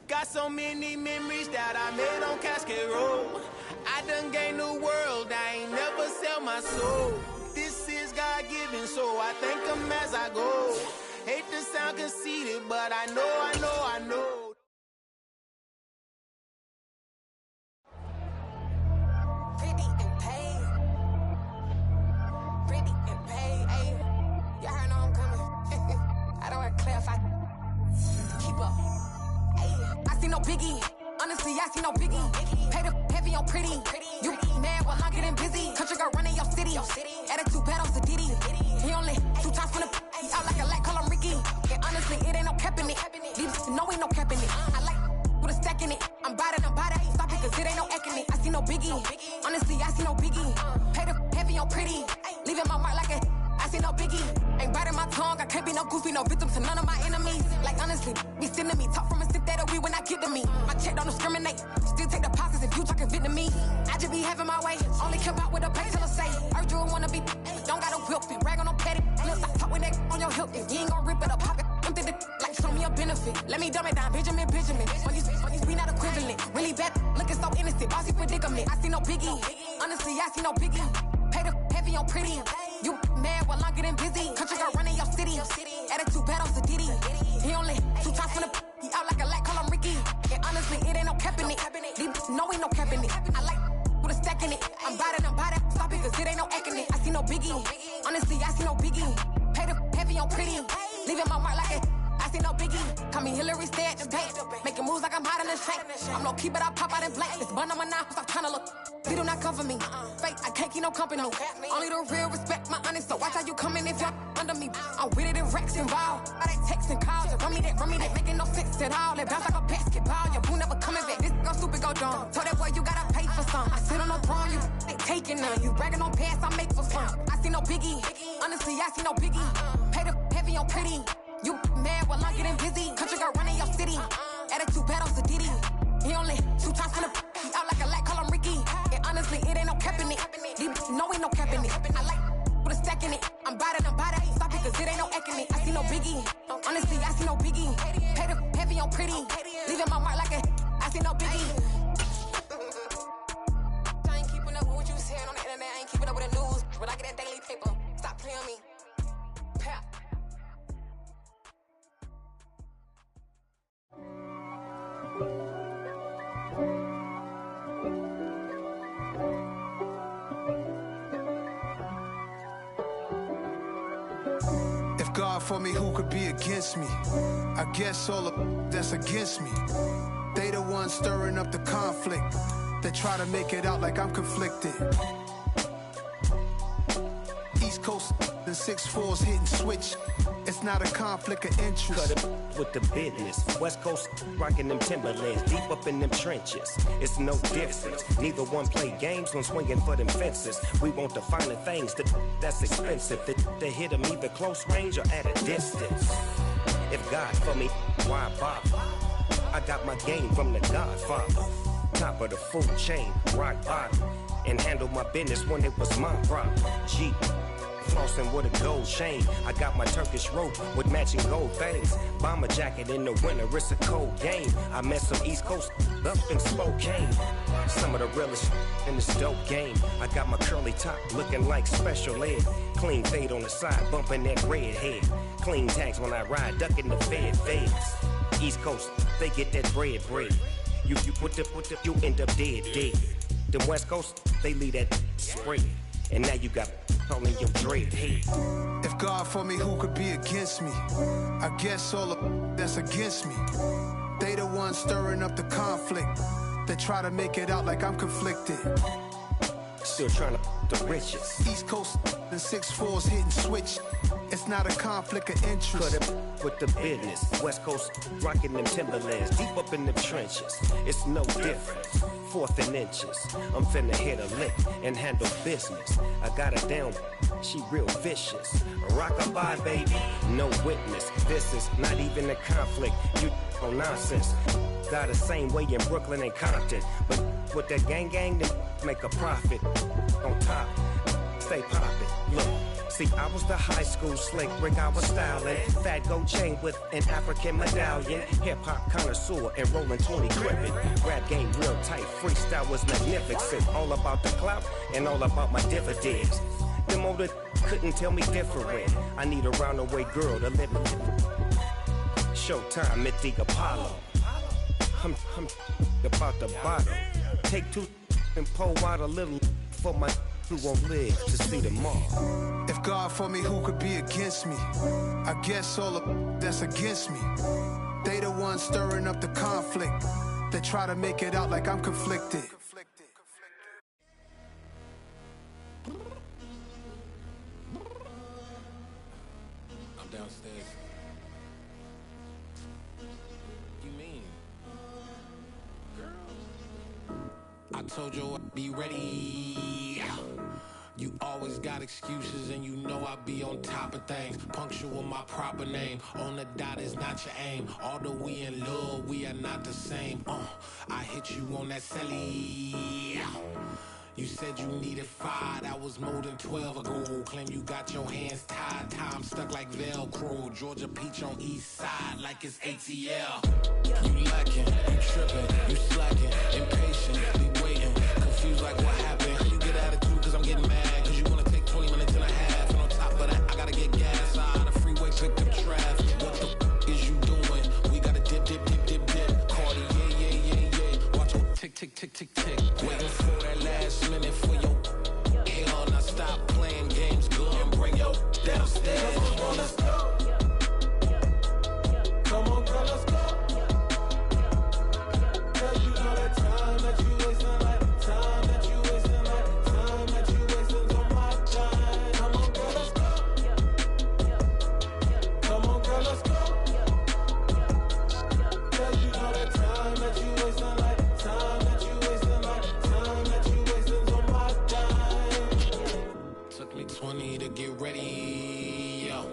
A: Got so many memories that I made on Cascade Road. I done gained the world. I ain't never sell my soul. This is God-given, so I thank him as I go. Hate to sound conceited, but I know.
I: Pretty and paid. Pretty and paid, ayy. Y'all heard I'm coming. I don't want to clarify. Keep up. Ayy. I see no biggie. Honestly, I see no biggie. Pay the heavy on pretty. You mad while I'm getting busy. Country girl running your city. Attitude bad on Diddy. He only 2 times from the he out like a light, call him Ricky. And honestly, it ain't no cap in it. Leave no ain't no cap in it. I like with a stack in it. I'm bad. Stop it, cause it ain't no acting it. I see no biggie. Honestly, I see no biggie. Pay the heavy on pretty. Leaving my mark like a I see no biggie. Ain't biting my tongue. I can't be no goofy, no victim to none of my enemies. Like honestly, be sending me talk from a sip that we when I get to me. My check don't discriminate. Still take deposits if you talking Vietnamese. I just be having my way. Only come out with a pay till I say. Urge you wanna be. Don't gotta whip it. Brag on no petty. Look, I talk with that on your hip. If you ain't gon' rip it up, pop it. Empty the like show me a benefit. Let me dumb it down, Benjamin. When you we not equivalent. Really bad, looking so innocent. Bossy predicament. I see no biggie. Honestly, I see no biggie. Pay the heavy on pretty. You mad while I'm getting busy. Country girl running your city. Attitude bad on Diddy. He only 2 times from the he out like a light, call him Ricky. And honestly, it ain't no cap in it. No ain't no cap in it. I like with a stack in it. I'm bad. Stop it, cause it ain't no acting it. I see no biggie. Honestly, I see no biggie. Pay the heavy on pretty. Leaving my mark like it. I see no biggie. Call me Hillary, stay at the bank. Making moves like I'm hot in the shank. I'm low key, but I pop out in blank. It's bun on my knife, stop trying to look. They do not come for me. Fake, I can't keep no company. Only the real respect my honest. So watch how you coming if you're under me. I'm with it in Rex involved. All they texting calls. Run me that, making no sense at all. They bounce like a basketball. Your boo never coming back. This go stupid, go dumb. Told that boy you gotta pay for some. I sit on the throne, you they taking none. You bragging on past, I make for fun. I see no biggie. Honestly, I see no biggie. Pay the heavy on pretty. You mad while I'm getting busy. Country girl running your city. Attitude bad on Diddy. He only 2 times from the he out like a light, call him Ricky. And honestly, it ain't no cap in it. No ain't no cap in it. I like with a stack in it. I'm bad. Stop it, cause it ain't no acting it. I see no biggie. Honestly, I see no biggie. Pay the heavy on pretty. Leaving my mark like a I see no biggie. I ain't keeping up with what you saying on the internet. I ain't keeping up with the news. But I get that daily paper. Stop playing me. Pap.
J: If God for me, who could be against me? I guess all of that's against me. They the ones stirring up the conflict. They try to make it out like I'm conflicted. East Coast and 6'4's hitting switch. It's not a conflict of interest.
K: Cut it with the business. West Coast rocking them Timberlands, deep up in them trenches. It's no difference. Neither one play games when swinging for them fences. We want the finer things that's expensive. They hit them either close range or at a distance. If God for me, why bother? I got my game from the Godfather. Top of the food chain, rock bottom. And handle my business when it was my problem. G. Flossing with a gold chain. I got my Turkish rope with matching gold things. Bomber jacket in the winter, it's a cold game. I met some East Coast up in Spokane. Some of the realest in this dope game. I got my curly top looking like special ed. Clean fade on the side, bumping that red head. Clean tags when I ride, ducking the feds. East Coast, they get that bread. You put the, you end up dead. Them West Coast, they leave that spray. And now you got all in your dread head.
J: If God for me, who could be against me? I guess all of that's against me. They the ones stirring up the conflict. They try to make it out like I'm conflicted.
K: Still trying to the riches.
J: East Coast and 6'4s hitting switch. It's not a conflict of interest.
K: Cut it with the business. West Coast rocking them Timberlands. Deep up in them trenches. It's no different. 4th and inches. I'm finna hit a lick and handle business. I got her down. She real vicious. Rock-a-bye, baby. No witness. This is not even a conflict. You on nonsense. Got the same way in Brooklyn and Compton. But with that gang, they make a profit. On top, stay poppin'. Look, see, I was the high school slick Rick, I was styling. Fat gold chain with an African medallion. Hip-hop connoisseur and rolling 20 gripping. Rap game real tight, freestyle was magnificent. All about the clout and all about my dividends. Them older couldn't tell me different. I need a roundaway girl to live in. Showtime at the Apollo. I'm about the bottle. Take 2 and pour out a little for my who won't live to see tomorrow.
J: If God for me, who could be against me? I guess all of that's against me. They the ones stirring up the conflict. They try to make it out like I'm conflicted.
L: I'm downstairs. You mean? Girl, I told you I'd be ready. You always got excuses and you know I be on top of things. Punctual my proper name. On the dot is not your aim. Although we in love, we are not the same. I hit you on that celly. You said you needed 5, that was more than 12 ago. Claim you got your hands tied, time stuck like Velcro. Georgia Peach on east side like it's ATL. You lacking, you tripping, you slacking, impatient, be waiting, confused like what happened. How you get attitude cause I'm getting mad, cause you wanna take 20 minutes and a half. And on top of that, I gotta get gas out of the freeway, picked up traffic. What the is you doing? We gotta dip, Cardi, yeah. Watch your tick, waiting for that last minute for your hell. Now stop playing games, go and bring your downstairs. Come on, let's go. Come on, girl, let's go. Cause you know that time that you wasting, like time that you wasting, like time that you wasting on my time. Come on, girl, let's go. Come on, girl, let's go. Cause you know that time that you wasting, like time that you wasting, like time that you wasting on my time. Took me 20 to get ready, yo.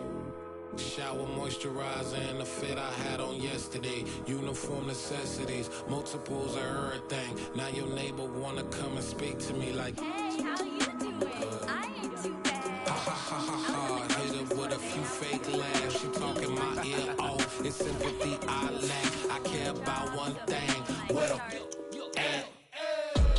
L: Shower moisturizer and the fit I had on yesterday. Uniform necessities, multiples of everything. Now your neighbor wanna come and speak to me like,
M: hey, how you doing? I ain't too bad.
L: Ha. Hit her with a few fake laughs. She talking my ear off. It's sympathy I lack. I care about one thing. What up?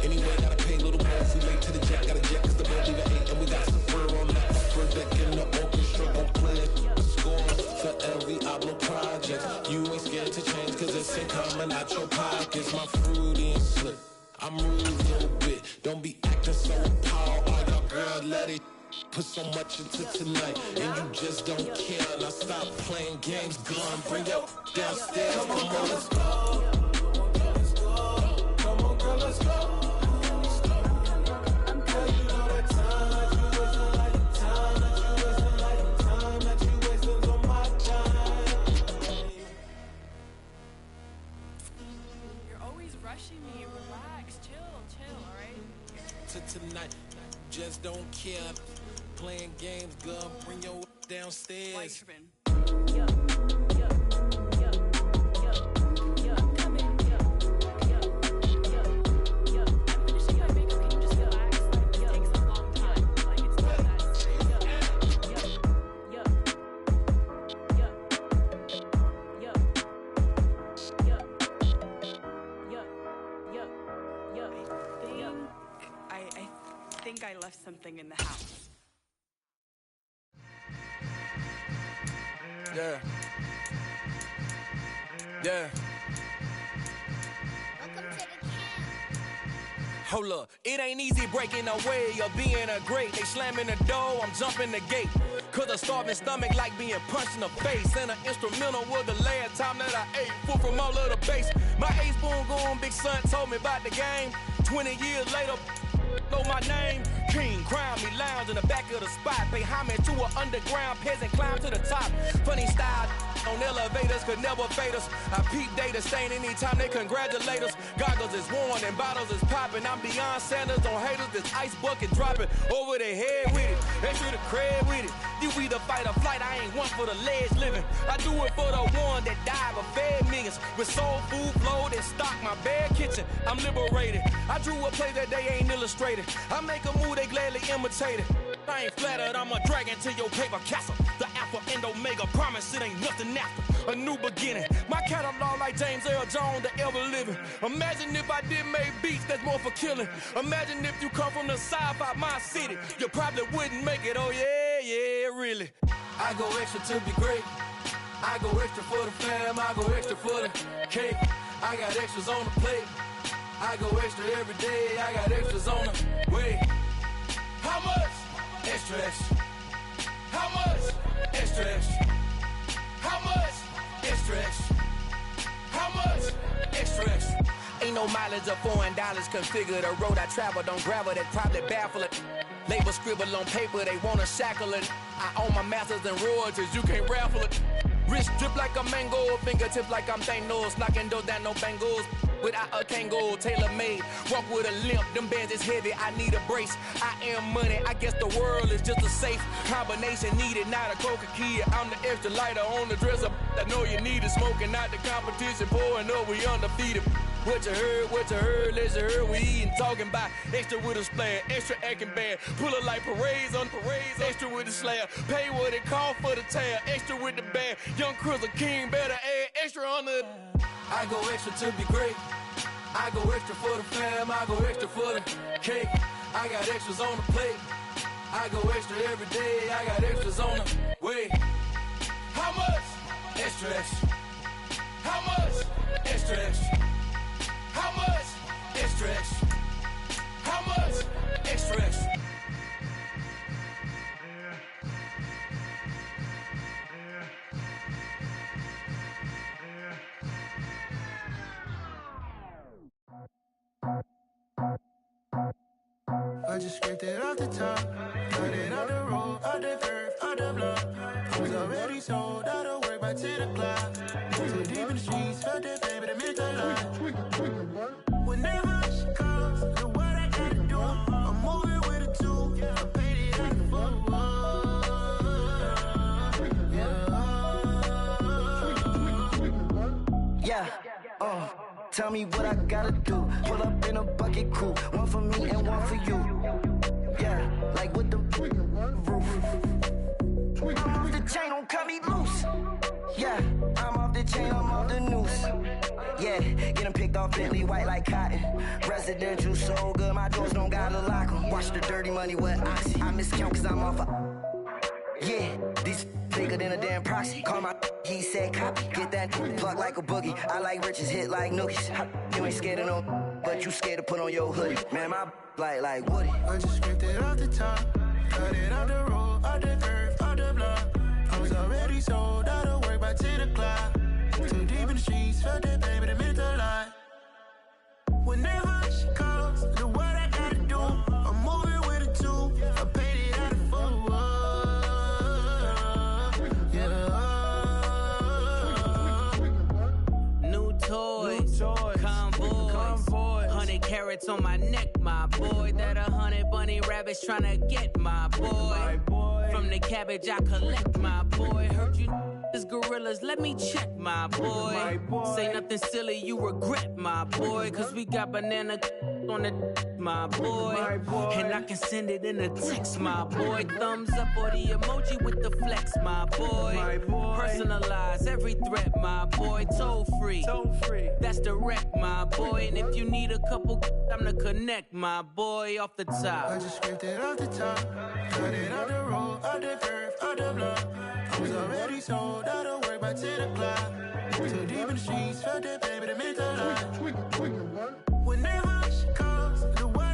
L: Anyway, gotta pay a little more if we late to the jet. Gotta jet cause the boat leave at 8. And we got some fur on that fur deck in the orchestra. Gon' play the scores for every Ablo project. You ain't scared to change cause it's ain't coming out your pockets. My fruity and slip. I'm rude a little bit. Don't be acting so appalled. All y'all girl, let it put so much into tonight. And you just don't care. Now stop playing games. Go and bring your downstairs. Come on, let's go. Come on, girl, let's go.
M: Me, relax, chill, alright?
L: To tonight, just don't care. Playing games, girl, bring your downstairs.
M: Why tripping? I left something in the house.
N: Yeah. Hold up, it ain't easy breaking away or being a great. They slamming the door, I'm jumping the gate. Cause a starving stomach like being punched in the face. And an instrumental was the last time that I ate. Full from all of the bass. My ace boom going, big son told me about the game. 20 years later, know my name. King, crown me, lounge in the back of the spot. Pay homage to an underground peasant, climb to the top. Funny style on elevators could never fade us. I peep data stain anytime they congratulate us. Goggles is worn and bottles is popping. I'm beyond Sanders on haters, this ice bucket dropping over their head with it. Extra the cred with it. You either fight or flight, I ain't one for the ledge living. I do it for the one that died but fed millions. With soul food flowed and stock my bare kitchen. I'm liberated. I drew a play that they ain't illustrated. I make a move, they gladly imitate it. I ain't flattered, I'm a dragon to your paper castle. The Alpha and Omega, promise it ain't nothing after. A new beginning. My catalog like James Earl Jones, the ever living. Imagine if I did make beats that's more for killing. Imagine if you come from the sci-fi, my city. You probably wouldn't make it, oh yeah, really. I go extra to be great. I go extra for the fam, I go extra for the cake. I got extras on the plate. I go extra every day, I got extras on the way. How much? Extra, extra. How much? Extra, extra. How much? Extra, extra. How much? Extra, extra. Ain't no mileage of $4 configure the road I travel. Don't gravel that probably baffle it. Label scribble on paper, they wanna shackle it. I own my masters and royalties, you can't raffle it. Wrist drip like a mango, fingertips like I'm Thanos. Knocking doors down, no bangles. Without a Kango, tailor-made. Walk with a limp, them bands is heavy, I need a brace. I am money, I guess the world is just a safe combination needed, not a coca key. I'm the extra lighter on the dresser. I know you need it, smoking out the competition, pouring up, we undefeated. What you heard, let's heard, we eating, talking about extra with a splash, extra acting bad. Pull it like parades on parades, extra with the slab. Pay what it cost for the tab, extra with the bag. Young Cruiser King, better add extra on the. I go extra to be great. I go extra for the fam, I go extra for the cake. I got extras on the plate. I go extra every day, I got extras on the way. How much? Extra, extra. How much? Extra, extra. How much? Extra, extra. How much? Extra, extra.
H: I just scraped it off the top, cut it off the road, off the curve, off the block. I was already sold out of work by 10 o'clock. So deep in the streets, felt that baby, that meant a lot. Whenever she calls, know what I gotta do. I'm moving with a two, I paid it out the full.
O: Yeah, tell me what I gotta do. Pull up in a bucket crew, one for me and one for you. Yeah, like with the roof. I'm off the chain, don't cut me loose. Yeah, I'm off the chain, I'm off the noose. Yeah, get them picked off Bentley, white like cotton. Residential, so good, my doors don't gotta lock them. Watch the dirty money with Oxy. I miscount cause I'm off a. Yeah, these bigger than a damn proxy. Call my he said copy. Get that plug like a boogie. I like riches, hit like nookies. You ain't scared of no, but you scared to put on your hoodie. Man, my like Woody.
H: I just scraped it off the top, cut it off the road, off the curve, off the block. I was already sold out of work by 10 o'clock. Too deep in the streets, felt that baby, that meant a lot. Whenever she calls, know what I gotta do. I'm moving with a two, I paid it out of full.
P: Toys, convoys, 100 carats on my neck, my boy. That 100 bunny rabbits tryna get my boy. From the cabbage I collect, my boy. Heard you is gorillas, let me check, my boy. Say nothing silly, you regret, my boy. Cause we got banana on the my boy. And I can send it in a text, my boy. Thumbs up or the emoji with the flex, my boy. Personalize every threat, my boy. Toll free. That's direct, my boy. And if you need a couple, I'm the connect, my boy. Off the top.
H: I just scraped it off the top, cut it off the road, off the curve, off the block. I was already sold out of work by 10 o'clock. Too deep in the streets, felt that baby, that meant a lot. Whenever she calls, the way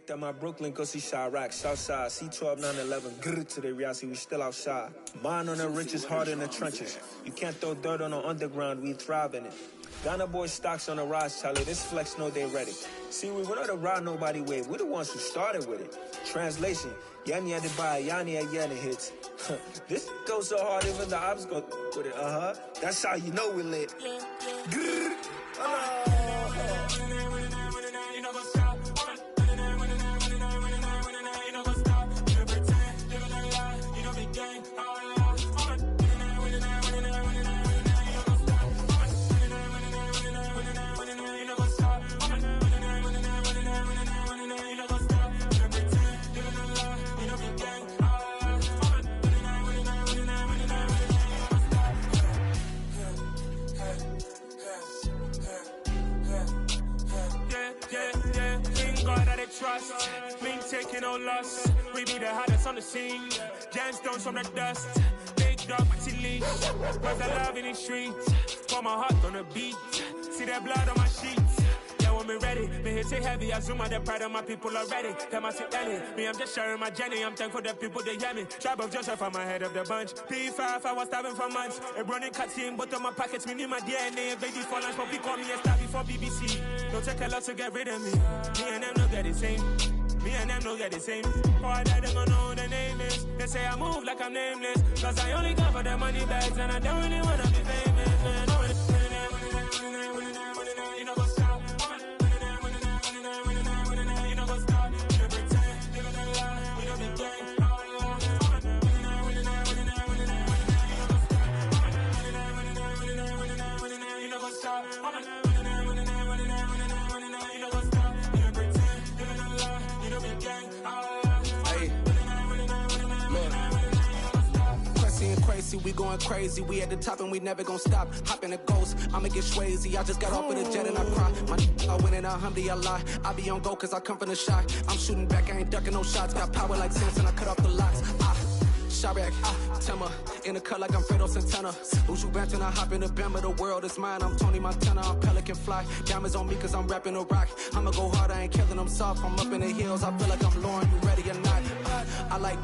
Q: That my Brooklyn, go see Chirac, Southside, C12, 911, grrr to the reality, we still outside. Mine on the riches, hard in the trenches. You can't throw dirt on the underground, we thrive in it. Ghana boys stocks on the rise, Charlie, this flex know they ready. See, we not to ride nobody wave, we the ones who started with it. Translation, Yani had to buy, Yani had Yana hits. This goes so hard, even the ops go with it, That's how you know we lit. Grrr.
R: Trust, we ain't taking no loss. We be the hottest on the scene. Gemstones from the dust. Big dog, pretty leash. Was the love in the streets. Pour my heart on the beat. See that blood on my sheets. Yeah, when me ready, me hit it heavy. I zoom out the pride of my people already. Them I see Ellie. Me, I'm just sharing my journey. I'm thankful the people they hear me. Tribe of Joseph, I'm ahead of the bunch. P5, I was starving for months. A running cutscene, but on my pockets, me need my DNA. Baby for lunch, but call me a star before BBC. Don't take a lot to get rid of me. Me and them don't get the same. Me and them don't get the same. All that they gonna know the name is. They say I move like I'm nameless. Cause I only come for the money bags and I don't really wanna be famous, man. You know what's up? You know what's up? You pretend, you know the lie, you know the game. You know what's up?
S: Crazy, we going crazy. We at the top and we never gonna stop. Hop in a ghost, I'ma get swayzy. I just got off with a jet and I cry. I win in a Humvee, I lie. I be on go cause I come from the shot. I'm shooting back, I ain't ducking no shots. Got power like Samson, I cut off the locks. Chirac, Timmer, in the cut like I'm Fredo Santana. Uju Banton, I hop in the Bama, the world is mine. I'm Tony Montana, I'm Pelican Fly. Diamonds on me cause I'm rapping a rock. I'ma go hard, I ain't killing them soft. I'm up in the hills, I feel like I'm Lauren, you ready or not? I like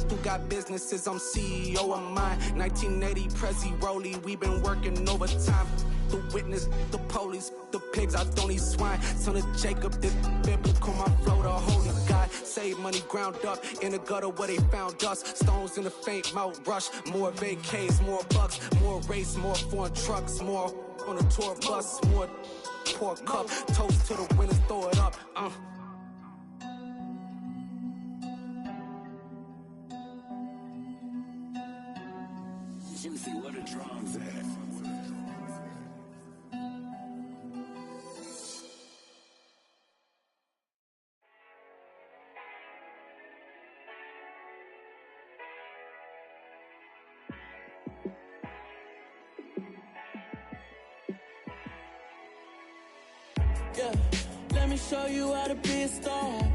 S: who got businesses, I'm CEO of mine. 1980 Prezi Rolly, we been working overtime. The witness, the police, the pigs, I don't eat swine. Son of Jacob, this biblical, my flow, the holy God. Save money ground up in the gutter where they found us. Stones in the faint mouth rush. More vacays, more bucks, more race, more foreign trucks, more on a tour bus, more pour cup. Toast to the winners, throw it up.
T: Juicy, what a drums at.
H: Yeah, let me show you how to be a star.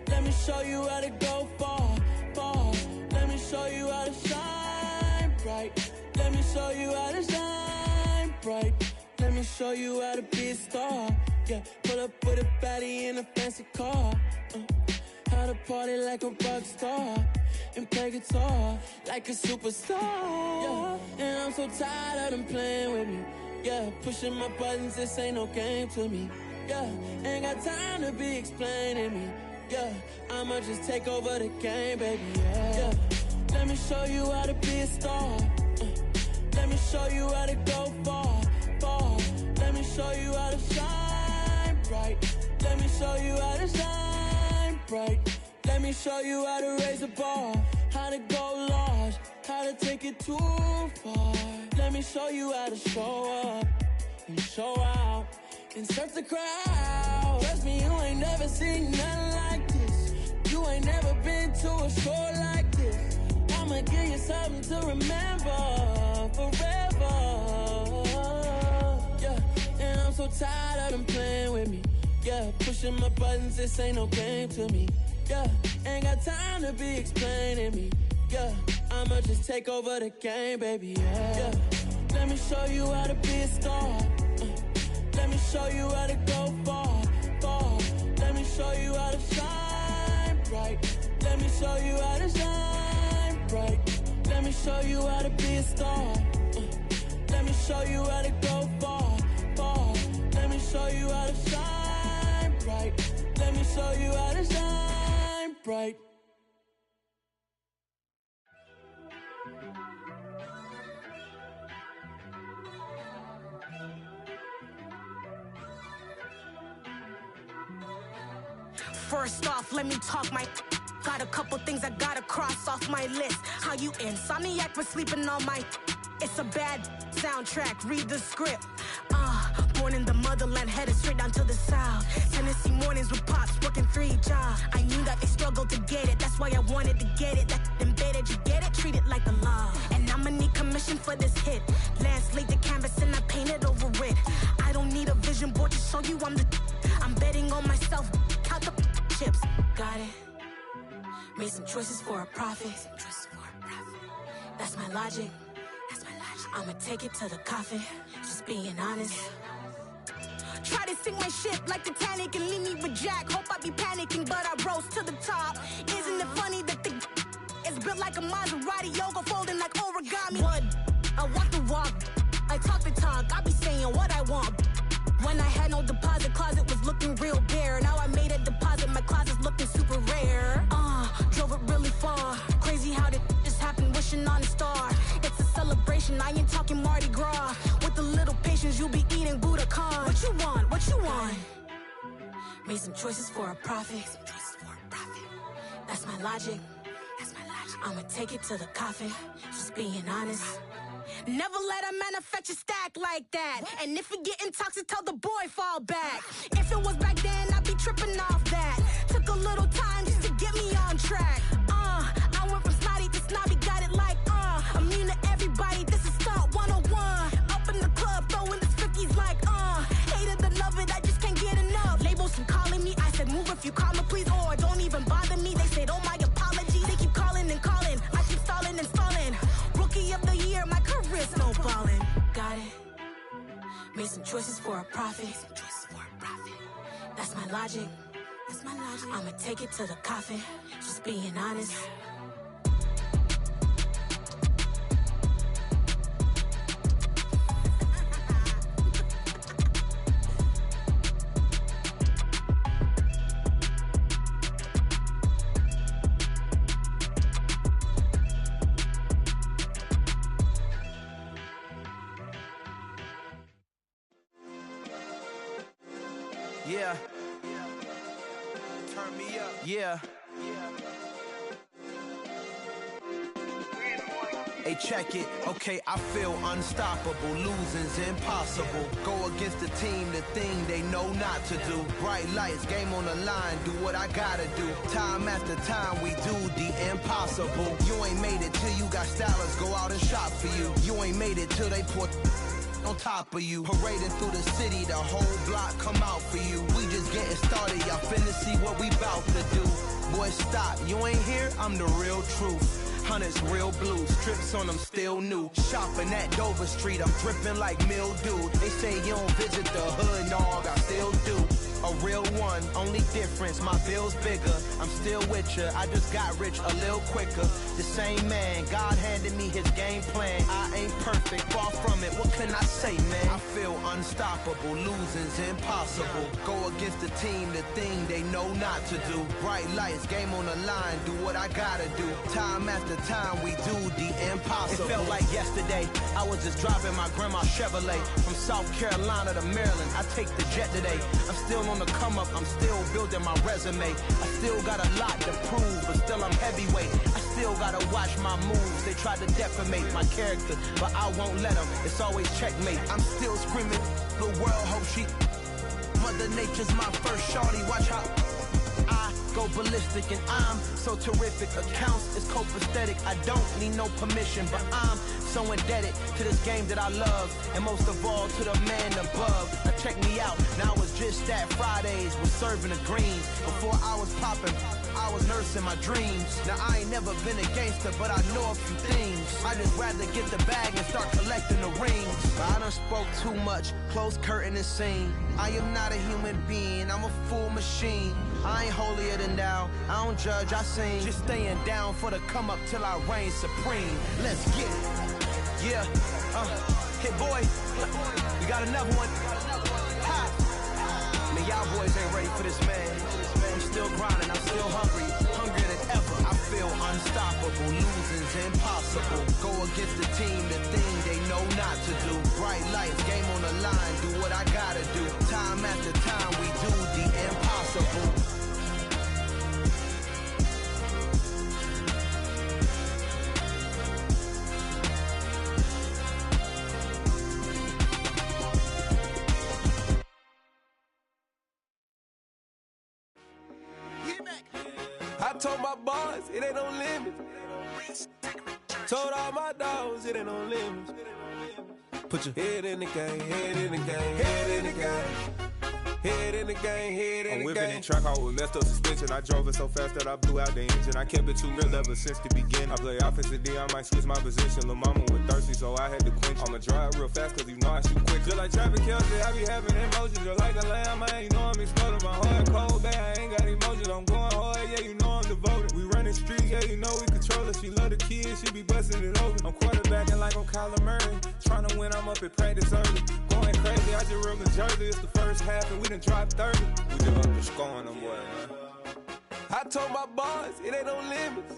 H: Let me show you how to go far, far. Let me show you how to shine bright. Let me show you how to shine bright. Let me show you how to be a star. Yeah, pull up with a baddie in a fancy car. How to party like a rock star and play guitar like a superstar. Yeah, and I'm so tired of them playing with me. Yeah, pushing my buttons, this ain't no game to me. Yeah, ain't got time to be explaining me. Yeah, I'ma just take over the game, baby. Yeah, let me show you how to be a star. Let me show you how to go far, far. Let me show you how to shine bright. Let me show you how to shine bright. Let me show you how to raise the bar, how to go large, how to take it too far. Let me show you how to show up and show out and surf the crowd. Trust me, you ain't never seen nothing like this. You ain't never been to a show like this. I'ma give you something to remember forever. Yeah, and I'm so tired of them playing with me. Yeah, pushing my buttons, this ain't no game to me. Yeah, ain't got time to be explaining me. Yeah, I'ma just take over the game, baby. Yeah, let me show you how to be a star. Let me show you how to go far, far. Let me show show you how to shine bright. Let me show you how to shine bright. Let me show you how to be a star. Let me show you how to go far, far. Let me show you how to shine bright. Let me show you how to shine bright.
T: First off, let me talk my. Got a couple things I gotta cross off my list. How you insomniac for sleeping on my. It's a bad soundtrack, read the script. Born in the motherland, headed straight down to the south. Tennessee mornings with pops, working 3 jobs. I knew that they struggled to get it, that's why I wanted to get it. That embedded, you get it, treat it like a law. And I'ma need commission for this hit. Lance laid the canvas and I painted over it. I don't need a vision board to show you I'm betting on myself, count the chips. Got it. Made some choices for a profit. That's my logic. I'ma take it to the coffin, just being honest. Try to sink my ship like Titanic and leave me with Jack. Hope I be panicking, but I rose to the top. Isn't it funny that the is built like a Maserati, yoga folding like origami? What? I walk the walk, I talk the talk, I be saying what I want. When I had no deposit, closet was looking real bare. Now I made a deposit, my closet's looking super rare. Drove it really far. Crazy how did just happen, wishing on a star. It's a celebration, I ain't talking Mardi Gras. With a little patience, you'll be eating Budokan. What you want? What you want? Made some choices for a profit. That's my logic. I'ma take it to the coffin, just being honest. Never let a manufacture stack like that. And if it getting toxic, tell the boy fall back. If it was back then, I'd be tripping off that. Took a little time just to get me on track. I went from snotty to snobby, got it like immune to everybody, this is stunt 101. Up in the club, throwing the cookies like hate it or love it, I just can't get enough. Labels keep calling me, I said move if you call me please, or don't even bother me. They said oh my apologies, they keep calling and calling, I keep stalling and stalling. Rookie of the year, my career snowballing. Got it. Made some choices for a profit. That's my logic. I'ma take it to the coffin, just being honest.
A: Yeah. Turn me up. Yeah. Hey, check it. Okay, I feel unstoppable. Losing's impossible. Go against the team, the thing they know not to do. Bright lights, game on the line, do what I gotta do. Time after time, we do the impossible. You ain't made it till you got stylists go out and shop for you. You ain't made it till they put on top of you. Parading through the city, the whole block come out for you. We just getting started, y'all finna see what we bout to do. Boy, stop, you ain't here, I'm the real truth. Hunters, real blues, strips on them still new. Shopping at Dover Street, I'm dripping like mildew. They say you don't visit the hood, dog, I still do. A real one, only difference, my bill's bigger. I'm still with ya, I just got rich a little quicker. The same man, God handed me his game plan. I ain't perfect, far from it, what can I say, man? I feel unstoppable, losing's impossible. Go against the team, the thing they know not to do. Bright lights, game on the line, do what I gotta do. Time after time, we do the impossible. It felt like yesterday, I was just driving my grandma's Chevrolet. From South Carolina to Maryland, I take the jet today. I'm still on the come up, I'm still building my resume. I still got a lot to prove, but still I'm heavyweight. I still gotta watch my moves. They tried to defamate my character, but I won't let them. It's always checkmate. I'm still screaming, the world hope she. Mother Nature's my first shorty. Watch how I go ballistic, and I'm so terrific. Accounts is copacetic. I don't need no permission, but I'm so indebted to this game that I love, and most of all to the man above. Now check me out. Now I was just at Fridays, was serving the greens before I was popping. I was nursing my dreams. Now I ain't never been a gangster, but I know a few things. I just rather get the bag and start collecting the rings. But I done spoke too much, close curtain and scene. I am not a human being, I'm a full machine. I ain't holier than thou, I don't judge, I sing. Just staying down for the come up till I reign supreme. Let's get it. Yeah, hit boy, we got another one. Ha! Man, y'all boys ain't ready for this, man. I'm still grinding, I'm still hungry, hungrier than ever. I feel unstoppable, losing's impossible. Go against the team, the thing they know not to do. Bright lights, game on the line, do what I gotta do. Time after time, we do the impossible.
U: I told my boys, it ain't no limits. Told all my dogs, it ain't no limits. Put your head in the game, head in the game, head in the game. Head in the game, head in the game. I'm whipping in track out with messed up suspension. I drove it so fast that I blew out the engine. I kept it too real ever since the beginning. I play offensive D, I might switch my position. Lil' mama was thirsty, so I had to quench. I'ma drive real fast, cause you know I shoot quick. Just like Travis Kelce, I be having emotions. Just like a lamb, man, you know I'm exploding. My heart cold, babe, I ain't got emotions. I'm going hard, yeah, you know I'm devoted. We running streets, yeah, you know we control it. She love the kids, she be busting it over. I'm quarterbacking like I'm Kyler Murray. Trying to win, I'm up at practice early. Going crazy, I just real the jersey. It's the first half, and we done dropped 30. We just up to scoring them, boy, man. I told my boys, it ain't no limits.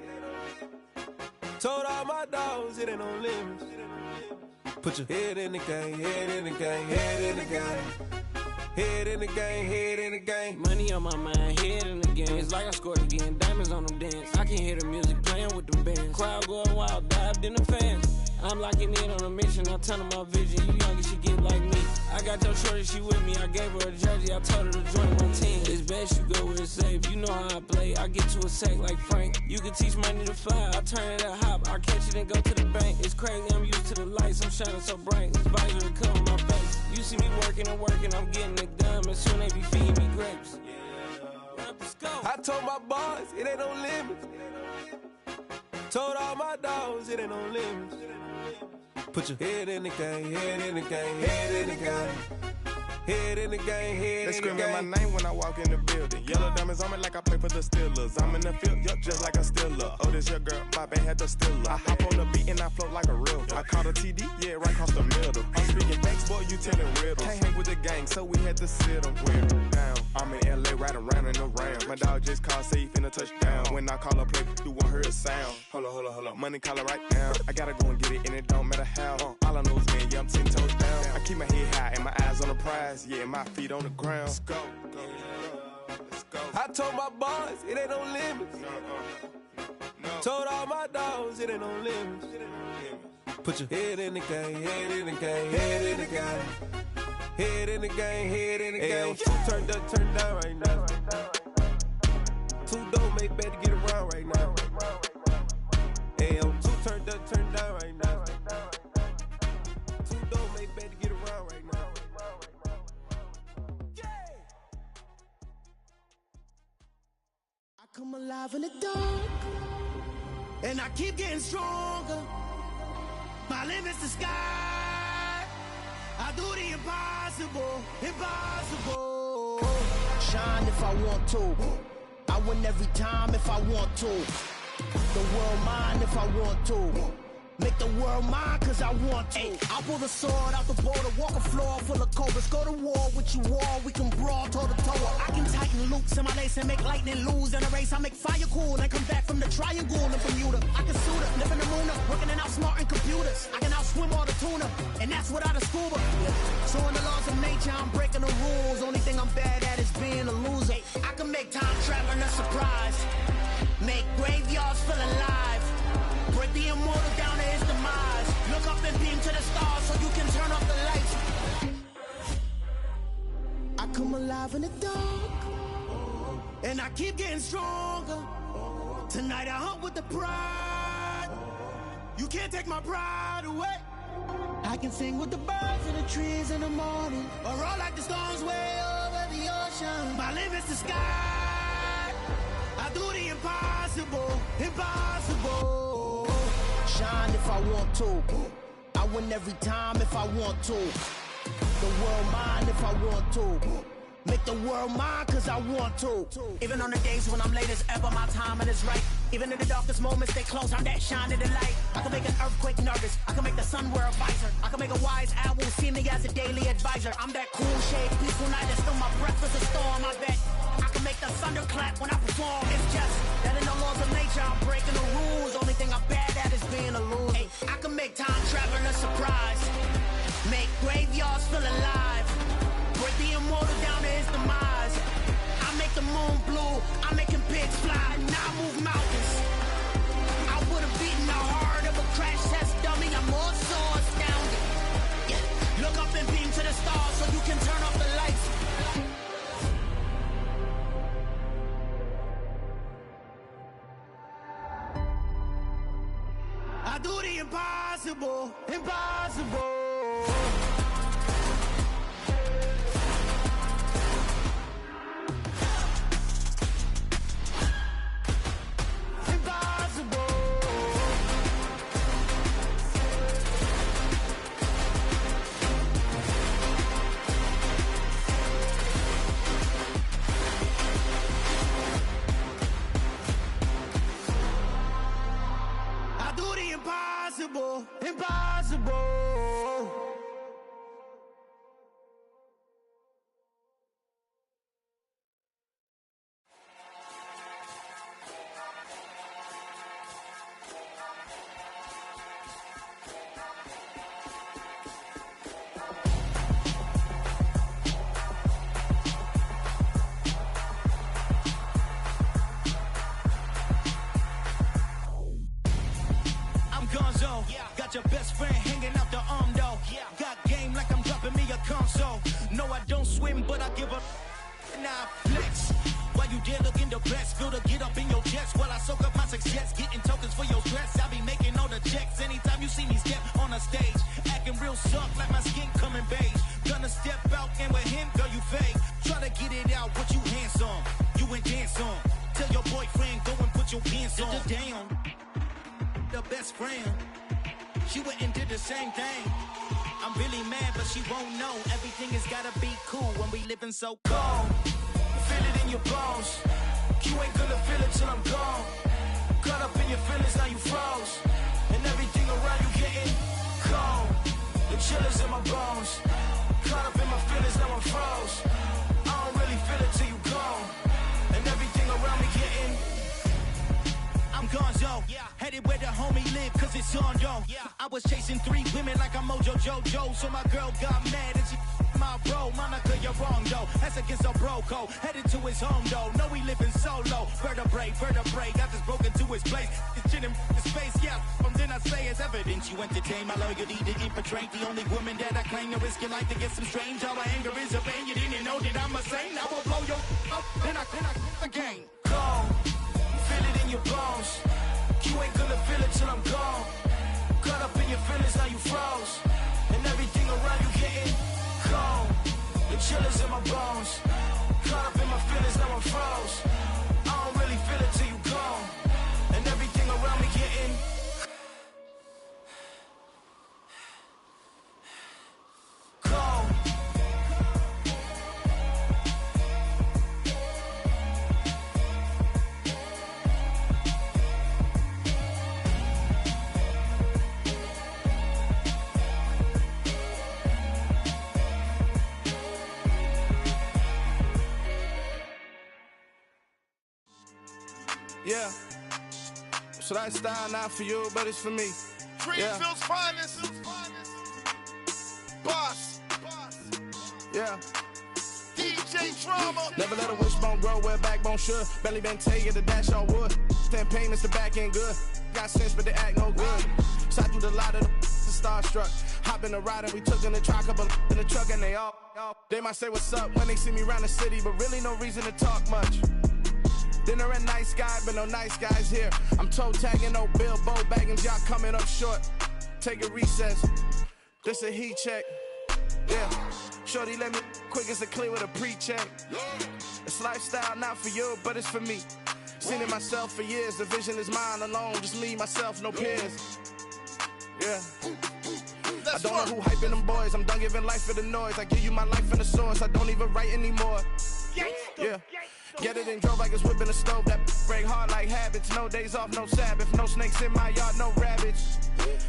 U: Told all my dogs, it ain't no limits. Put your head in the game, head in the game, head in the game. Head in the game, head in the game.
P: Money on my mind, head in the game. It's like I scored again, diamonds on them dance. I can hear the music playing with them bands. Crowd going wild, dived in the fans. I'm locking in on a mission, I tell them my vision. You young, she get like me. I got your shorty, she with me. I gave her a jersey, I told her to join my team. It's best you go where it's safe. You know how I play. I get to a sack like Frank. You can teach money to fly. I turn it a hop. I catch it and go to the bank. It's crazy, I'm used to the lights. I'm shining so bright. This visor will cover my face. You see me working and working. I'm getting it done. And soon they be feeding me grapes.
U: I told my boys, it ain't no limits. Told all my dogs, it ain't no limits. Put your head in the game, head in the game, head in the game. Head in the game, head in the game. They screaming my name when I walk in the building. Yellow diamonds on me like I play for the Steelers. I'm in the field, yup, just like a Steeler. Oh, this your girl, my band had the Steeler. I hop on the beat and I float like a river. I caught a TD, yeah, right across the middle. I'm speaking facts, boy, you telling riddles. Can't hang with the gang, so we had to sit them down. I'm in LA, right around in the round. My dog just called, say he finna touchdown. When I call a play, you won't hear a sound. Hold up, money calling right now. I gotta go and get it, and it don't matter how. All I know is, man, yeah, I'm 10 toes down. I keep my head high and my eyes on the prize. Yeah, my feet on the ground. Let's go. Let's go. I told my boys, it ain't no limits. Told all my dogs, it ain't no limits. Put your head in the game, head in the game, head in the game. Head in the game, head in the game. Two turned up, turned down right now. Two dope make better get around right now. Hey, I'm two turned up, turned down right now. Two dope make better get around right now.
H: I come alive in the dark, and I keep getting stronger. My limit's the sky. I do the impossible, impossible. Shine if I want to. I win every time if I want to. The world mine if I want to. Make the world mine cause I want to. I pull the sword out the border, walk a floor full of cobras. Go to war with you all, we can brawl toe to toe. I can tighten loops in my lace and make lightning lose in a race. I make fire cool and come back from the triangle in Bermuda. I can suit up, live in the moon up, working and outsmarting computers. I can outswim all the tuna, and that's without a scuba. So in the laws of nature, I'm breaking the rules. Only thing I'm bad at is being a loser. I can make time traveling a surprise. Make graveyards feel alive. Break the immortal down to his demise. Look up and beam to the stars so you can turn off the lights. I come alive in the dark, and I keep getting stronger. Tonight I hunt with the pride. You can't take my pride away. I can sing with the birds and the trees in the morning, or roll like the storms way over the ocean. My limit's the sky. I
A: do the impossible, impossible. Shine if I want to. I win every time if I want to. The world mine if I want to. Make the world mine cause I want to. Even on the days when I'm late as ever, my timing is right. Even in the darkest moments, stay close, I'm that shining the light. I can make an earthquake nervous, I can make the sun wear a visor. I can make a wise owl see me as a daily advisor. I'm that cool shade, peaceful night, and still my breath is a storm, I bet. I can make the thunder clap when I perform. It's just that in the laws of nature, I'm breaking the rules. Only thing I'm bad at is being a loser. Hey, I can make time traveling a surprise. Make graveyards feel alive. Break the immortal down to his demise. I make the moon blue, I'm making pigs fly. Now I move mountains. I would've beaten the heart of a crash test dummy. I'm more so astounded. Yeah. Look up and beam to the stars so you can turn off the lights. I do the impossible, impossible. Impossible, impossible.
B: Got your best friend hanging out the arm though. Got game like I'm dropping me a console. No, I don't swim, but I give up. Now flex. While you there looking the best, feel to get up in your chest while I soak up my success. Getting tokens for your stress. I be making all the checks anytime you see me step on a stage. Acting real soft like my skin coming beige. Gonna step out and with him, girl, you fake. Try to get it out, what you handsome. You ain't dance on. Tell your boyfriend, go and put your pants on. Down. The best friend. She went and did the same thing. I'm really mad, but she won't know. Everything has gotta be cool when we living so cold. Feel it in your bones. You ain't gonna feel it till I'm gone. Caught up in your feelings, now you froze. And everything around you getting cold. The chill is in my bones. Caught up in my feelings, now I'm froze. I don't really feel it till you gone. And everything around me getting I'm gonzo, headed where the homie live, cause it's on though. I was chasing 3 women like I'm Mojo Jojo, so my girl got mad and she my bro. Monica, you're wrong though, that's against a bro code. Headed to his home though, know he living solo. Vertebrae, got this broken to his place. It's chin in the space, from then I say it's evidence. You entertain my loyalty to infiltrate. The only woman that I claim to risk your life to get some strange. All my anger is a pain, you didn't know that I'm a saint. I will blow your up, then I again. Go. Feel it in your bones. You ain't gonna feel it till I'm gone. Caught up in your feelings, now you froze. And everything around you getting cold. The chill is in my bones. Caught up in my feelings, now I'm froze. I don't really feel it till you gone. And everything around me getting cold.
U: Yeah. So that style not for you, but it's for me.
V: Greenfield's finest. Boss.
U: Yeah.
V: DJ Drama.
U: Never let a wishbone grow where backbone should. Belly been taking the dash on wood. 10 payments, the back end good. Got sense, but they act no good. Shot through the lot of the starstruck. Hop in the ride and we took in the truck, couple in the truck, and they might say what's up when they see me around the city, but really no reason to talk much. Dinner and nice guy, but no nice guys here. I'm toe tagging, no Bilbo bagging, y'all coming up short. Take a recess. This a heat check. Yeah. Shorty let me quick as a clear with a pre-check. It's lifestyle not for you, but it's for me.
E: Seen it myself for years, the vision is mine alone. Just me, myself, no peers. Yeah. I don't know who hyping them boys. I'm done giving life for the noise. I give you my life in the source. I don't even write anymore. Yeah. Get it and drove like it's whipping the stove. That break hard like habits. No days off, no Sabbath. No snakes in my yard, no rabbits.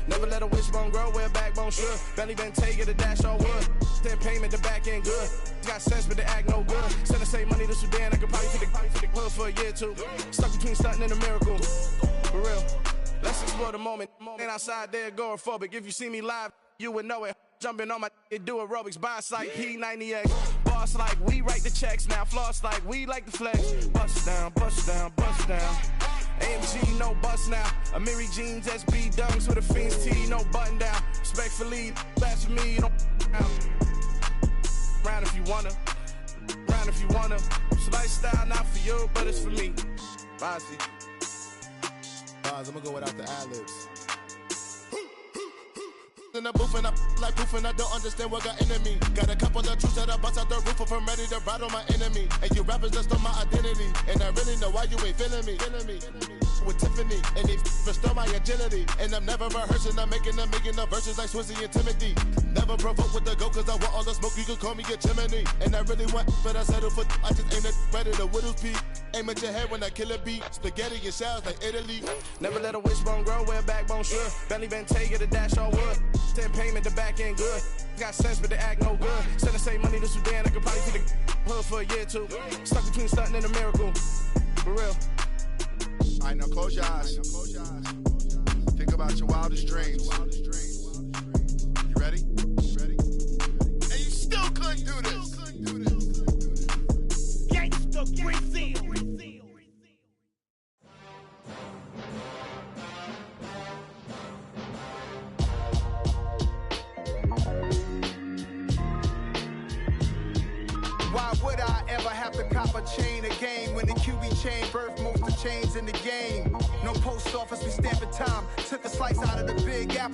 E: Never let a wishbone grow where a backbone should. Belly been taking a dash all wood. Then payment, the back end good. Got sense, but they act no good. Send the same money to Sudan. I could probably take the hood for a year or two. Stuck between stunting and a miracle. For real. Let's explore the moment. Ain't outside there agoraphobic. If you see me live, you would know it. Jumping on my do aerobics, boss like P90X. Boss like we write the checks now. Floss like we like the flex. Bust down, bust down, bust down. AMG, no bust now. Amiri jeans, SB dunks with a Fiends T, no button down. Respectfully, best for me, don't down. Round if you wanna, round if you wanna. It's lifestyle, not for you, but it's for me. Bossy.
V: I'm gonna go without the ad-libs. In the booth and I like proof and I don't understand what got into me. Got a couple of truths that I bust out the roof if I'm ready to battle my enemy. And you rappers just on my identity. And I really know why you ain't feeling me. With Tiffany, and they restore my agility. And I'm never rehearsing, I'm making a million of verses like Swizzy and Timothy. Never provoke with the go, cause I want all the smoke, you can call me a chimney. And I really want, but I settle for, I just aim it ready to Whittle's Peak. Aim at your head when I kill a beat. Spaghetti and shells like Italy.
E: Never let a wishbone grow where a backbone should. Belly been taking a dash all wood. Then payment, the back end good. Got sense, but they act no good. Send the same money to Sudan, I could probably take the hood for a year or two. Stuck between stunting and a miracle. For real.
V: All right, now close your eyes. Think about your wildest dreams. You ready? And you still couldn't do this. Gangsta Brazil.
J: Why would I ever have to cop a chain again when the QB chain birthed most of the chains in the game? No post office, we stamping time. Took a slice out of the Big Apple.